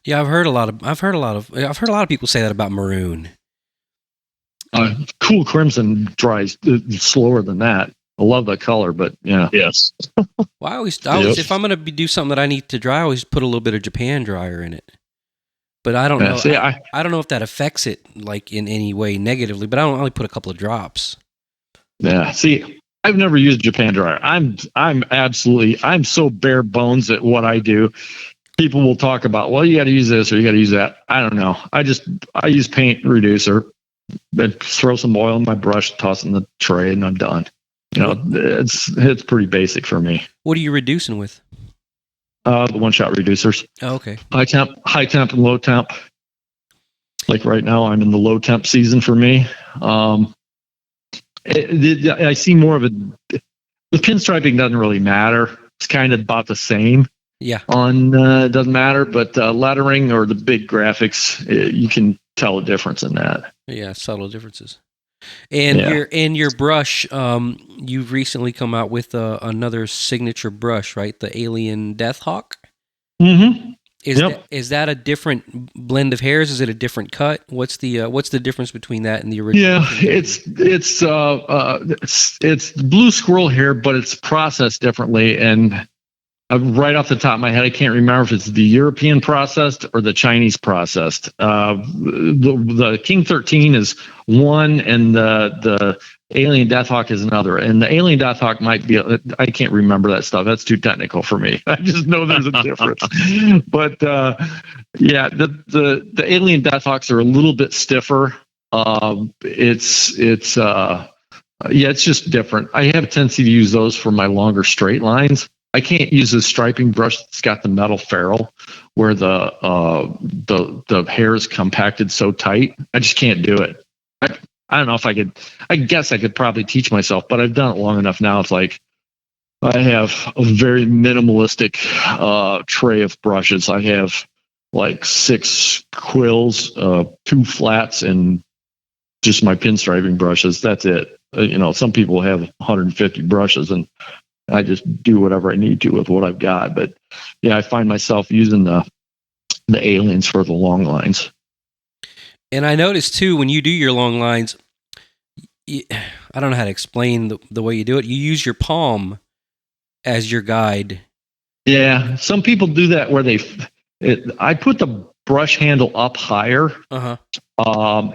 Speaker 2: Yeah, I've heard a lot of people say that about maroon.
Speaker 3: Cool crimson dries slower than that. I love that color, but yeah.
Speaker 1: Yes.
Speaker 2: Well, I always if I'm going to do something that I need to dry, I always put a little bit of Japan dryer in it. But I don't know.
Speaker 3: See,
Speaker 2: I don't know if that affects it like in any way negatively. But I only put a couple of drops.
Speaker 3: Yeah. See, I've never used Japan dryer. I'm so bare bones at what I do. People will talk about, well, you got to use this or you got to use that. I don't know. I use paint reducer, then throw some oil in my brush, toss it in the tray, and I'm done. It's pretty basic for me.
Speaker 2: What are you reducing with?
Speaker 3: The one-shot reducers.
Speaker 2: Oh, okay.
Speaker 3: High temp, and low temp. Like right now, I'm in the low temp season for me. I see more of it. The pinstriping doesn't really matter. It's kind of about the same.
Speaker 2: Yeah.
Speaker 3: It doesn't matter, but lettering or the big graphics, you can tell a difference in that.
Speaker 2: Yeah, subtle differences. And your brush, you've recently come out with another signature brush, right? The Alien Deathhawk.
Speaker 3: Mm-hmm.
Speaker 2: Is that a different blend of hairs? Is it a different cut? What's the difference between that and the original?
Speaker 3: Yeah, it's blue squirrel hair, but it's processed differently. And right off the top of my head, I can't remember if it's the European processed or the Chinese processed. The King 13 is one, and the Alien Deathhawk is another. And the Alien Deathhawk might be, I can't remember that stuff. That's too technical for me. I just know there's a difference. But yeah, the Alien Deathhawks are a little bit stiffer. It's just different. I have a tendency to use those for my longer straight lines. I can't use a striping brush that's got the metal ferrule where the hair is compacted so tight. I just can't do it. I don't know if I could. I guess I could probably teach myself, but I've done it long enough now. It's like I have a very minimalistic tray of brushes. I have like 6 quills, 2 flats, and just my pinstriping brushes. That's it. Some people have 150 brushes, and I just do whatever I need to with what I've got. But yeah, I find myself using the aliens for the long lines.
Speaker 2: And I noticed too, when you do your long lines, I don't know how to explain the way you do it. You use your palm as your guide.
Speaker 3: Yeah, some people do that where I put the brush handle up higher.
Speaker 2: Uh-huh.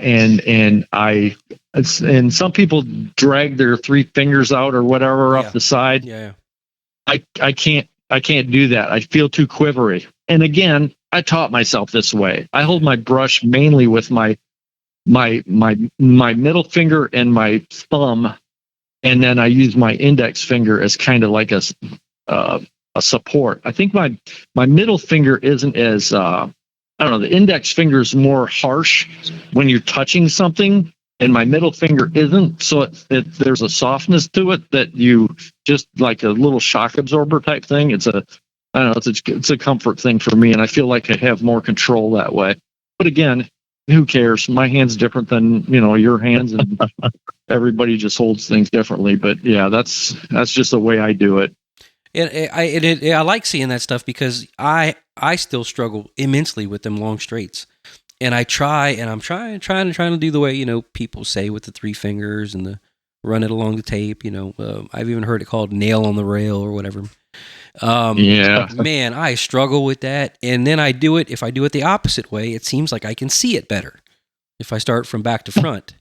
Speaker 3: And some people drag their 3 fingers out or whatever off the side.
Speaker 2: Yeah.
Speaker 3: I can't do that. I feel too quivery. And again, I taught myself this way. I hold my brush mainly with my middle finger and my thumb, and then I use my index finger as kind of like a support. I think my middle finger isn't as I don't know. The index finger is more harsh when you're touching something, and my middle finger isn't. So there's a softness to it that you just like a little shock absorber type thing. It's a comfort thing for me, and I feel like I have more control that way. But again, who cares? My hand's different than your hands, and everybody just holds things differently. But yeah, that's just the way I do it.
Speaker 2: I like seeing that stuff because I still struggle immensely with them long straights, and I'm trying to do the way people say with the 3 fingers and the run it along the tape. I've even heard it called nail on the rail or whatever.
Speaker 3: Yeah,
Speaker 2: man, I struggle with that. And then if I do it the opposite way, it seems like I can see it better if I start from back to front.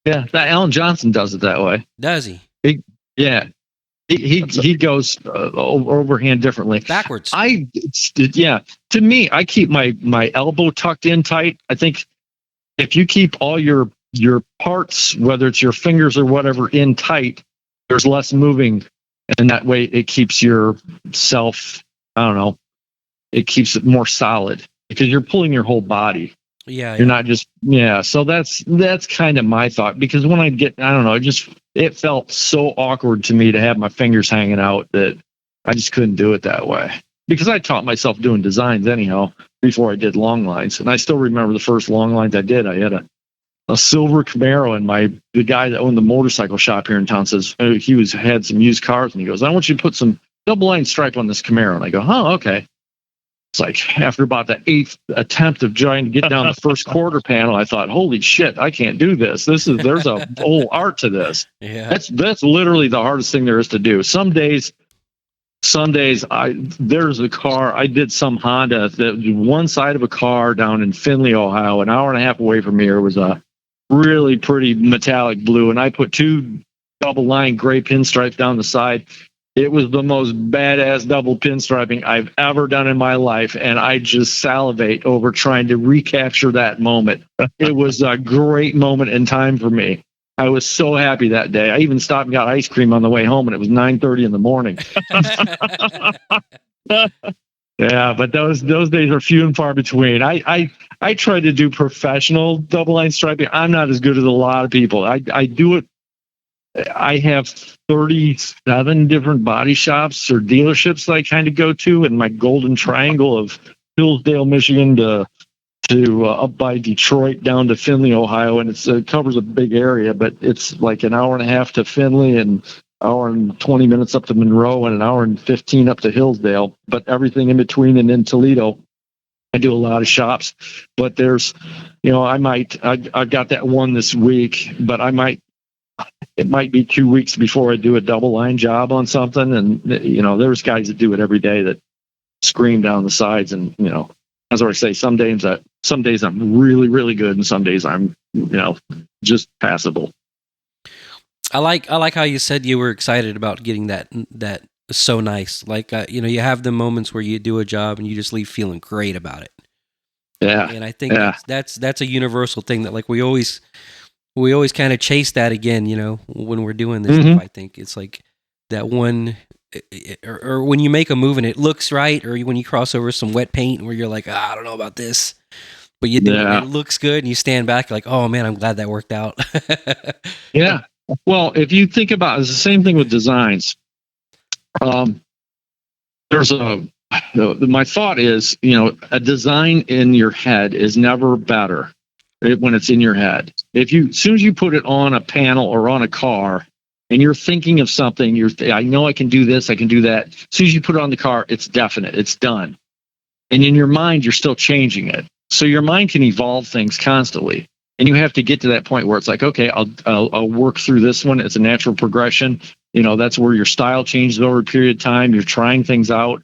Speaker 3: Yeah, that Alan Johnson does it that way.
Speaker 2: Does he?
Speaker 3: He goes overhand differently.
Speaker 2: Backwards.
Speaker 3: To me, I keep my elbow tucked in tight. I think if you keep all your parts, whether it's your fingers or whatever, in tight, there's less moving. And that way it keeps yourself, it keeps it more solid because you're pulling your whole body.
Speaker 2: Yeah.
Speaker 3: You're not just, So that's kind of my thought, because when it felt so awkward to me to have my fingers hanging out that I just couldn't do it that way, because I taught myself doing designs anyhow before I did long lines. And I still remember the first long lines I did. I had a silver Camaro, and the guy that owned the motorcycle shop here in town says he had some used cars, and he goes, "I want you to put some double line stripe on this Camaro." And I go, "Oh, okay." It's like after about the 8th attempt of trying to get down the first quarter panel, I thought, "Holy shit, I can't do this. There's a whole art to this."
Speaker 2: Yeah.
Speaker 3: That's literally the hardest thing there is to do. Some days there's a car. I did some Honda that one side of a car down in Findlay, Ohio, an hour and a half away from here, was a really pretty metallic blue, and I put 2 double line gray pinstripes down the side. It was the most badass double pinstriping I've ever done in my life, and I just salivate over trying to recapture that moment. It was a great moment in time for me. I was so happy that day. I even stopped and got ice cream on the way home, and it was 9:30 in the morning. Yeah, but those days are few and far between. I try to do professional double line striping. I'm not as good as a lot of people. I do it. I have 37 different body shops or dealerships that I kind of go to in my golden triangle of Hillsdale, Michigan to up by Detroit down to Findlay, Ohio, and it covers a big area. But it's like an hour and a half to Findlay and hour and 20 minutes up to Monroe and an hour and 15 up to Hillsdale, but everything in between and in Toledo. I do a lot of shops, but there's, I've got that one this week, but it might be 2 weeks before I do a double line job on something. And, there's guys that do it every day that scream down the sides. And, as I say, some days I'm really, really good. And some days I'm, just passable.
Speaker 2: I like how you said you were excited about getting that so nice. Like, you have the moments where you do a job and you just leave feeling great about it.
Speaker 3: Yeah.
Speaker 2: And I think that's a universal thing that, like, we always kind of chase that again, when we're doing this stuff. I think it's like that one, or when you make a move and it looks right, or when you cross over some wet paint where you're like, I don't know about this, but you do it and it looks good and you stand back like, oh man, I'm glad that worked out.
Speaker 3: Yeah. Well, if you think about it, it's the same thing with designs. My thought is, a design in your head is never better when it's in your head. As soon as you put it on a panel or on a car and you're thinking of something, I know I can do this, I can do that. As soon as you put it on the car, it's definite, it's done. And in your mind, you're still changing it. So your mind can evolve things constantly. And you have to get to that point where it's like, okay, I'll work through this one. It's a natural progression. That's where your style changes over a period of time. You're trying things out.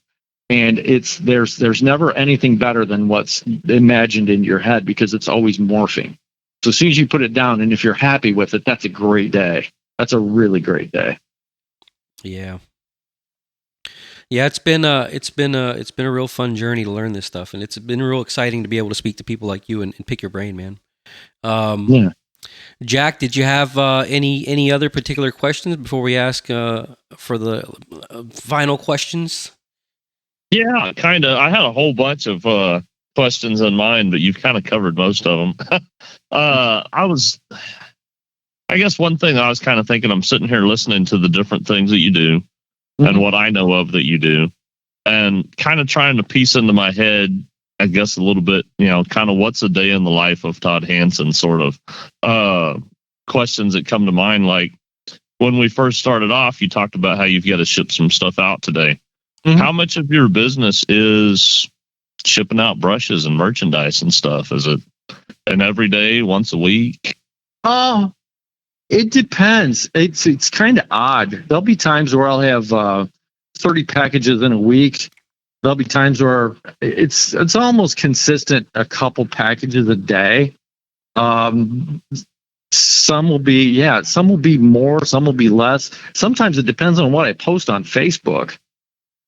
Speaker 3: And there's never anything better than what's imagined in your head, because it's always morphing. So as soon as you put it down, and if you're happy with it, that's a great day. That's a really great day.
Speaker 2: Yeah. Yeah, it's been a real fun journey to learn this stuff, and it's been real exciting to be able to speak to people like you and pick your brain, man.
Speaker 3: Yeah.
Speaker 2: Jack, did you have any other particular questions before we ask for the final questions?
Speaker 1: Yeah, kind of. I had a whole bunch of questions in mind, but you've kind of covered most of them. I guess one thing I was kind of thinking, I'm sitting here listening to the different things that you do and what I know of that you do, and kind of trying to piece into my head, I guess, a little bit, kind of what's a day in the life of Todd Hanson, sort of questions that come to mind. Like when we first started off, you talked about how you've got to ship some stuff out today. How much of your business is shipping out brushes and merchandise and stuff? Is it an every day, once a week?
Speaker 3: Oh, it depends. It's kind of odd. There'll be times where I'll have 30 packages in a week. There'll be times where it's almost consistent, a couple packages a day. Some will be more, some will be less. Sometimes it depends on what I post on Facebook.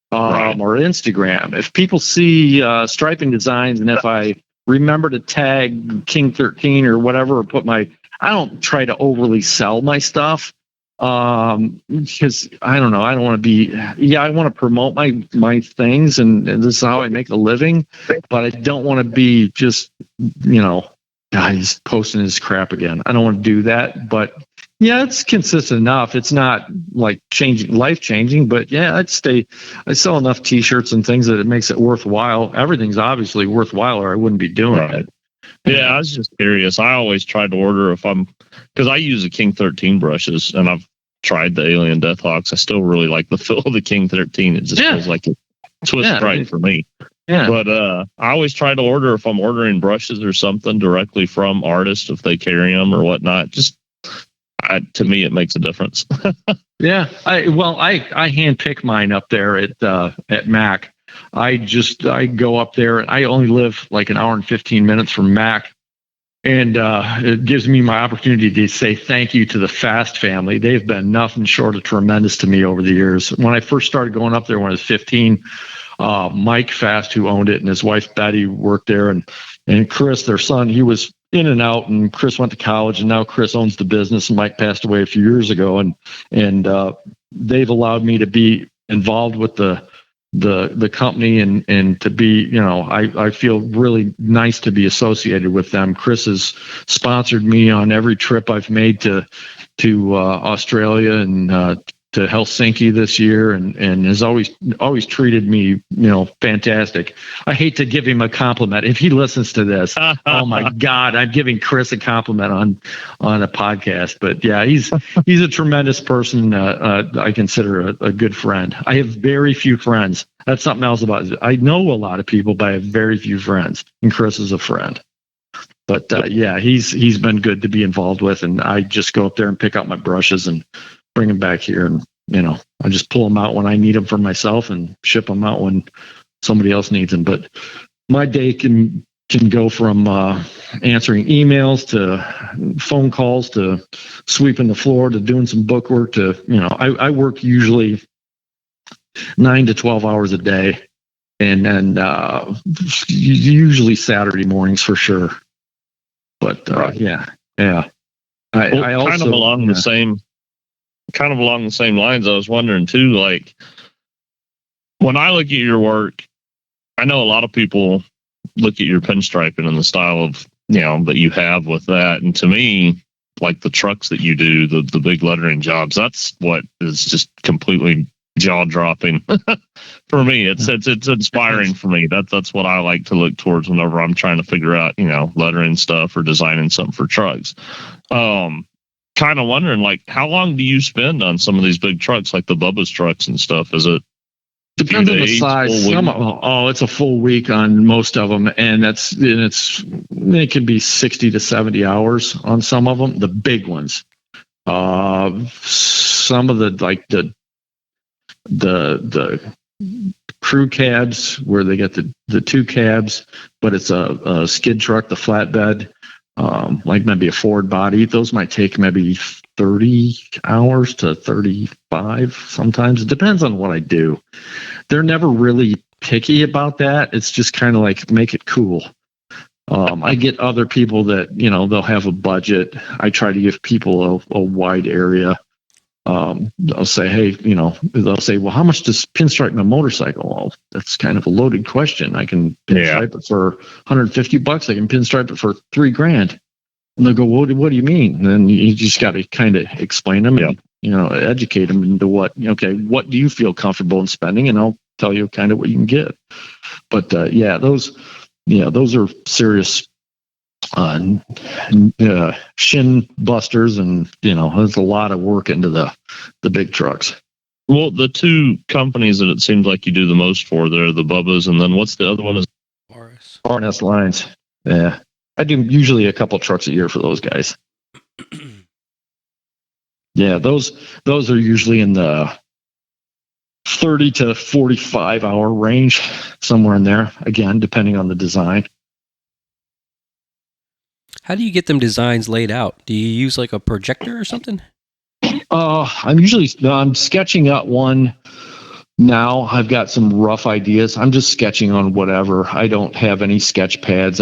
Speaker 3: Or Instagram. If people see striping designs, and if I remember to tag King 13 or whatever, or I don't try to overly sell my stuff, because I don't know, I don't want to be, I want to promote my things, and this is how I make a living, but I don't want to be just, he's posting his crap again. I don't want to do that, but yeah, it's consistent enough. It's not like life changing, but yeah, I sell enough t-shirts and things that it makes it worthwhile. Everything's obviously worthwhile, or I wouldn't be doing it.
Speaker 1: Yeah, I was just curious. I always try to order because I use the King 13 brushes, and I've tried the Alien Deathhawks. I still really like the feel of the King 13. It just feels like it twists right for me. Yeah. But I always try to order, if I'm ordering brushes or something, directly from artists, if they carry them or whatnot. Just to me, it makes a difference.
Speaker 3: Yeah. I hand pick mine up there at Mac. I go up there, and I only live like an hour and 15 minutes from Mac. And it gives me my opportunity to say thank you to the Fast family. They've been nothing short of tremendous to me over the years. When I first started going up there when I was 15, Mike Fast, who owned it, and his wife Betty worked there, and Chris, their son, he was in and out, and Chris went to college, and now Chris owns the business, and Mike passed away a few years ago, and they've allowed me to be involved with the company, and to be, I feel really nice to be associated with them. Chris has sponsored me on every trip I've made to Australia and Helsinki this year, and has always treated me, fantastic. I hate to give him a compliment if he listens to this. Oh my God, I'm giving Chris a compliment on a podcast, but yeah, he's a tremendous person. I consider a good friend. I have very few friends. That's something else about it. I know a lot of people, but I have very few friends, and Chris is a friend. But yeah, he's been good to be involved with, and I just go up there and pick out my brushes and bring them back here, and I just pull them out when I need them for myself and ship them out when somebody else needs them. But my day can go from answering emails to phone calls to sweeping the floor to doing some book work to I work usually 9 to 12 hours a day, and then usually Saturday mornings for sure. But yeah. I also
Speaker 1: kind of along the same lines. I was wondering too, like when I look at your work, I know a lot of people look at your pinstriping and the style of that you have with that, and to me, like the trucks that you do, the big lettering jobs, that's what is just completely jaw dropping for me. It's inspiring for me. That's what I like to look towards whenever I'm trying to figure out lettering stuff or designing something for trucks. Kind of wondering, like, how long do you spend on some of these big trucks, like the Bubba's trucks and stuff? Is it
Speaker 3: depends on the size? It's a full week on most of them, and it can be 60 to 70 hours on some of them. The big ones, some of the crew cabs where they get the two cabs, but it's a skid truck, the flatbed. Like maybe a Ford body, those might take maybe 30 hours to 35 sometimes. It depends on what I do. They're never really picky about that. It's just kind of like make it cool. I get other people that, they'll have a budget. I try to give people a wide area. I'll say, hey, they'll say, well, how much does pinstripe my motorcycle? Well, that's kind of a loaded question. I can pinstripe it for $150. I can pinstripe it for $3,000. And they'll go, what do you mean? And then you just got to kind of explain them and, educate them into what do you feel comfortable in spending? And I'll tell you kind of what you can get. But those are serious shin busters, and there's a lot of work into the big trucks.
Speaker 1: Well, the two companies that it seems like you do the most for, they're the Bubba's, and then what's the other one? Is
Speaker 3: R&S Lines. Yeah, I do usually a couple trucks a year for those guys. Yeah, those are usually in the 30 to 45 hour range, somewhere in there, again depending on the design.
Speaker 2: How do you get them designs laid out? Do you use like a projector or something?
Speaker 3: I'm sketching out one now. I've got some rough ideas. I'm just sketching on whatever. I don't have any sketch pads.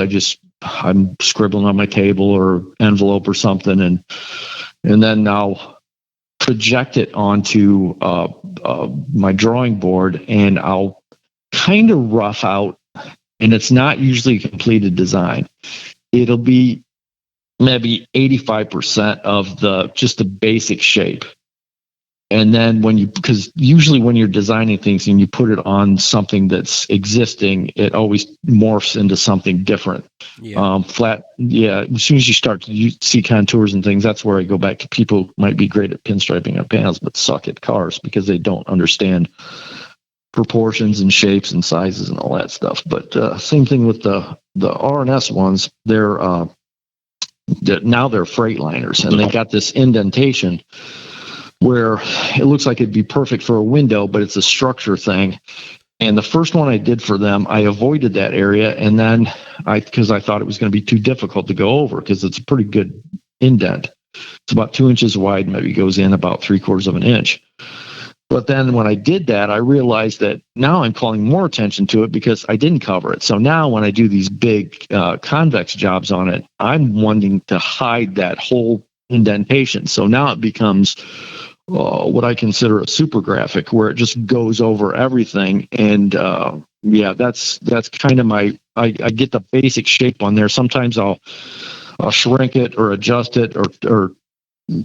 Speaker 3: I'm scribbling on my table or envelope or something, and then I'll project it onto my drawing board, and I'll kind of rough out, and it's not usually a completed design. It'll be maybe 85% of just the basic shape. And then because usually when you're designing things and you put it on something that's existing, it always morphs into something different. Yeah. As soon as you start to see contours and things, that's where I go back to people who might be great at pinstriping on panels, but suck at cars because they don't understand proportions and shapes and sizes and all that stuff. But same thing with the R&S ones. Now they're Freightliners, and they got this indentation where it looks like it'd be perfect for a window, but it's a structure thing. And the first one I did for them, I avoided that area, and then because I thought it was going to be too difficult to go over because it's a pretty good indent. It's about 2 inches wide, maybe goes in about 3/4 of an inch. But then when I did that, I realized that now I'm calling more attention to it because I didn't cover it. So now when I do these big convex jobs on it, I'm wanting to hide that whole indentation. So now it becomes what I consider a super graphic, where it just goes over everything. And that's kind of I get the basic shape on there. Sometimes I'll shrink it or adjust it or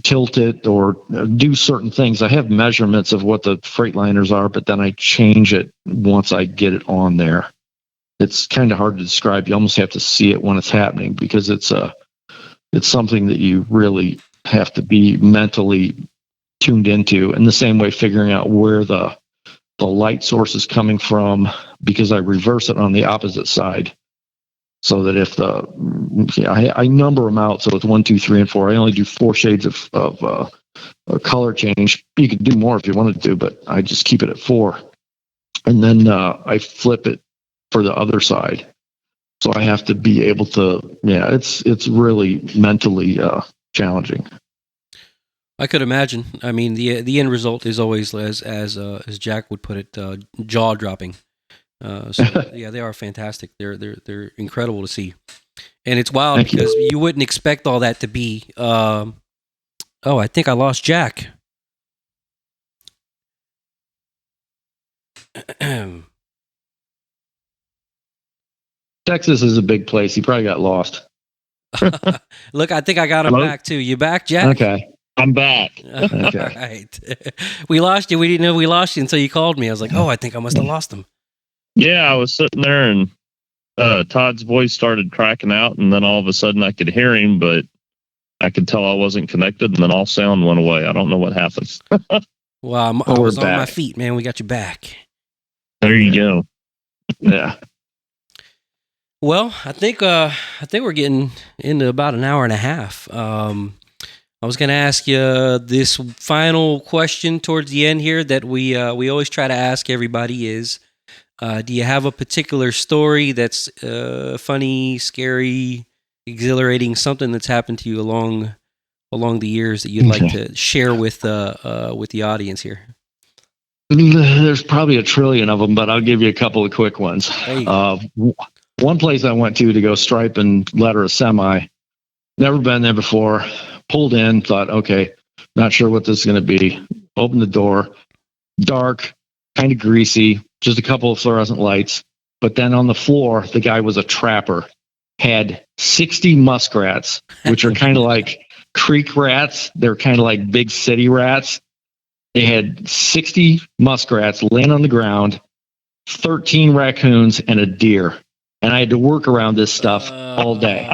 Speaker 3: tilt it or do certain things. I have measurements of what the Freightliners are, but then I change it once I get it on there. It's kind of hard to describe. You almost have to see it when it's happening because it's something that you really have to be mentally tuned into. In the same way, figuring out where the light source is coming from, because I reverse it on the opposite side. So that if I number them out, so it's 1, 2, 3, and 4. I only do 4 shades of a color change. You could do more if you wanted to, but I just keep it at 4. And then I flip it for the other side. So I have to be able to. Yeah, it's really mentally challenging.
Speaker 2: I could imagine. I mean, the end result is always, as Jack would put it, jaw dropping. So yeah, they are fantastic. They're incredible to see, and it's wild because you wouldn't expect all that to be. Oh, I think I lost Jack.
Speaker 3: Texas is a big place. He probably got lost.
Speaker 2: Look, I think I got him back too. You back, Jack?
Speaker 3: Okay.
Speaker 1: I'm back.
Speaker 2: Okay. All right. We lost you. We didn't know we lost you until you called me. I was like, oh, I think I must have lost him.
Speaker 1: Yeah, I was sitting there and Todd's voice started cracking out, and then all of a sudden I could hear him, but I could tell I wasn't connected, and then all sound went away. I don't know what happened.
Speaker 2: Well, I was on my feet, man. We got you back.
Speaker 1: There you go.
Speaker 3: Yeah.
Speaker 2: Well, I think we're getting into about an hour and a half. I was going to ask you this final question towards the end here that we always try to ask everybody is, do you have a particular story that's funny, scary, exhilarating, something that's happened to you along the years that you'd like to share with the audience here?
Speaker 3: There's probably a trillion of them, but I'll give you a couple of quick ones. One place I went to go stripe and letter a semi. Never been there before. Pulled in, thought, okay, not sure what this is going to be. Opened the door, dark, kind of greasy, just a couple of fluorescent lights. But then on the floor, the guy was a trapper, had 60 muskrats, which are kind of like creek rats. They're kind of like big city rats. They had 60 muskrats laying on the ground, 13 raccoons, and a deer. And I had to work around this stuff all day.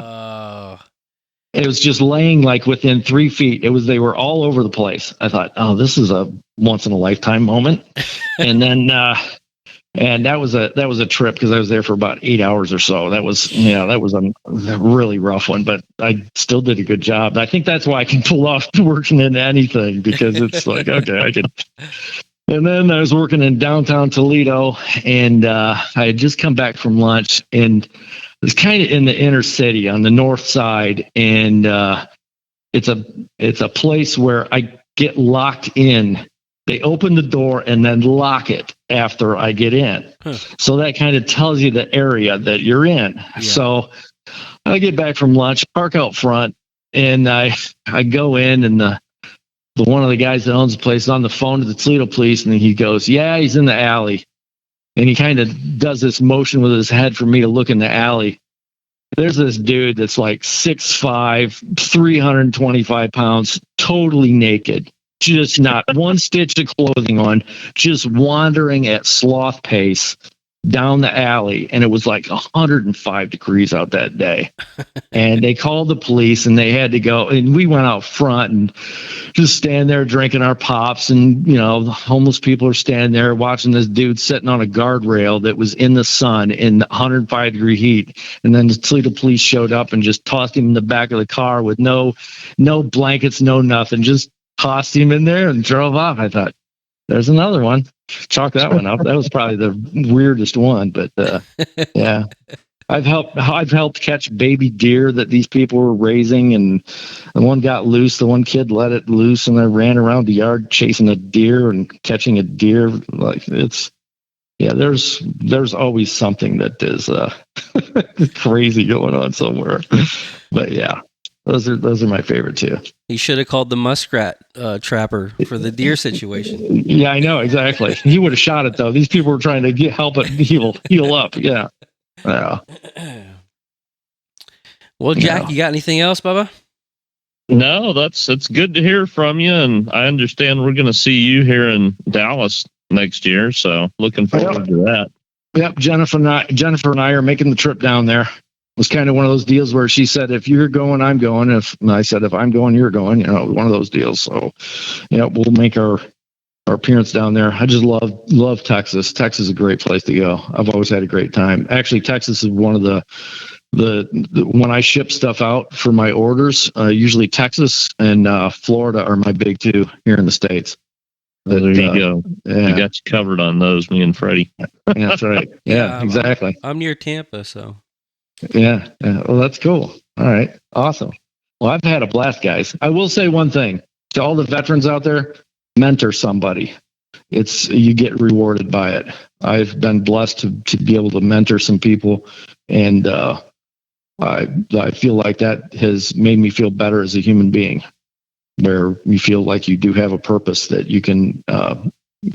Speaker 3: It was just laying like within 3 feet. They were all over the place. I thought, oh, this is a once in a lifetime moment. And then, and that was a trip because I was there for about 8 hours or so. That was a really rough one, but I still did a good job. I think that's why I can pull off working in anything, because it's like, okay, I could. And then I was working in downtown Toledo, and I had just come back from lunch, and it was kind of in the inner city on the north side, and it's a place where I get locked in. They open the door and then lock it after I get in. So that kind of tells you the area that you're in. Yeah. So I get back from lunch, park out front, and I go in, and the one of the guys that owns the place is on the phone to the Toledo police, and he goes, yeah, he's in the alley. And he kind of does this motion with his head for me to look in the alley. There's this dude that's like 6'5", 325 pounds, totally naked, just not one stitch of clothing on, just wandering at sloth pace down the alley. And it was like 105 degrees out that day. And they called the police, and they had to go, and we went out front and just stand there drinking our pops, and the homeless people are standing there watching this dude sitting on a guardrail that was in the sun in 105 degree heat. And then the Toledo police showed up and just tossed him in the back of the car with no blankets, no nothing, just tossed him in there and drove off. I thought, there's another one. Chalk that one up. That was probably the weirdest one, but yeah. I've helped catch baby deer that these people were raising, and the one got loose. The one kid let it loose, and I ran around the yard chasing a deer and catching a deer. Like there's always something that is crazy going on somewhere. But yeah, those are my favorite too.
Speaker 2: He should have called the muskrat trapper for the deer situation.
Speaker 3: Yeah, I know exactly. He would have shot it though. These people were trying to help it heal up. Yeah. Yeah.
Speaker 2: Well, Jack, you got anything else, Bubba?
Speaker 1: No, it's good to hear from you, and I understand we're going to see you here in Dallas next year. So looking forward to that.
Speaker 3: Yep, Jennifer and I are making the trip down there. It was kind of one of those deals where she said, "If you're going, I'm going." And I said, "If I'm going, you're going." One of those deals. So, we'll make our appearance down there. I just love Texas. Texas is a great place to go. I've always had a great time. Actually, Texas is one of the when I ship stuff out for my orders, usually Texas and Florida are my big two here in the States.
Speaker 1: There you go. Yeah. We got you covered on those, me and Freddie.
Speaker 3: That's right. Yeah, exactly.
Speaker 2: I'm near Tampa, so.
Speaker 3: Yeah. Well, that's cool. All right. Awesome. Well, I've had a blast, guys. I will say one thing to all the veterans out there: mentor somebody. You get rewarded by it. I've been blessed to be able to mentor some people, and I feel like that has made me feel better as a human being, where you feel like you do have a purpose, that you can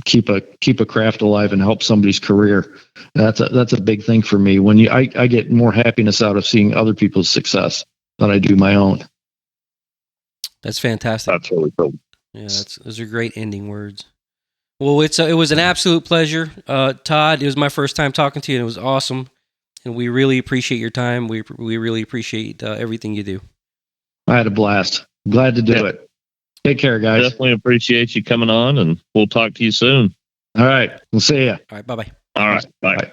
Speaker 3: keep a craft alive and help somebody's career. That's a big thing for me. When I get more happiness out of seeing other people's success than I do my own.
Speaker 2: That's fantastic.
Speaker 1: That's really cool.
Speaker 2: Yeah, those are great ending words. Well, it was an absolute pleasure, Todd. It was my first time talking to you, and it was awesome. And we really appreciate your time. We really appreciate everything you do.
Speaker 3: I had a blast. Glad to do it. Take care, guys.
Speaker 1: Definitely appreciate you coming on, and we'll talk to you soon.
Speaker 3: All right. We'll see you.
Speaker 2: All right. Bye-bye.
Speaker 1: All right. Bye.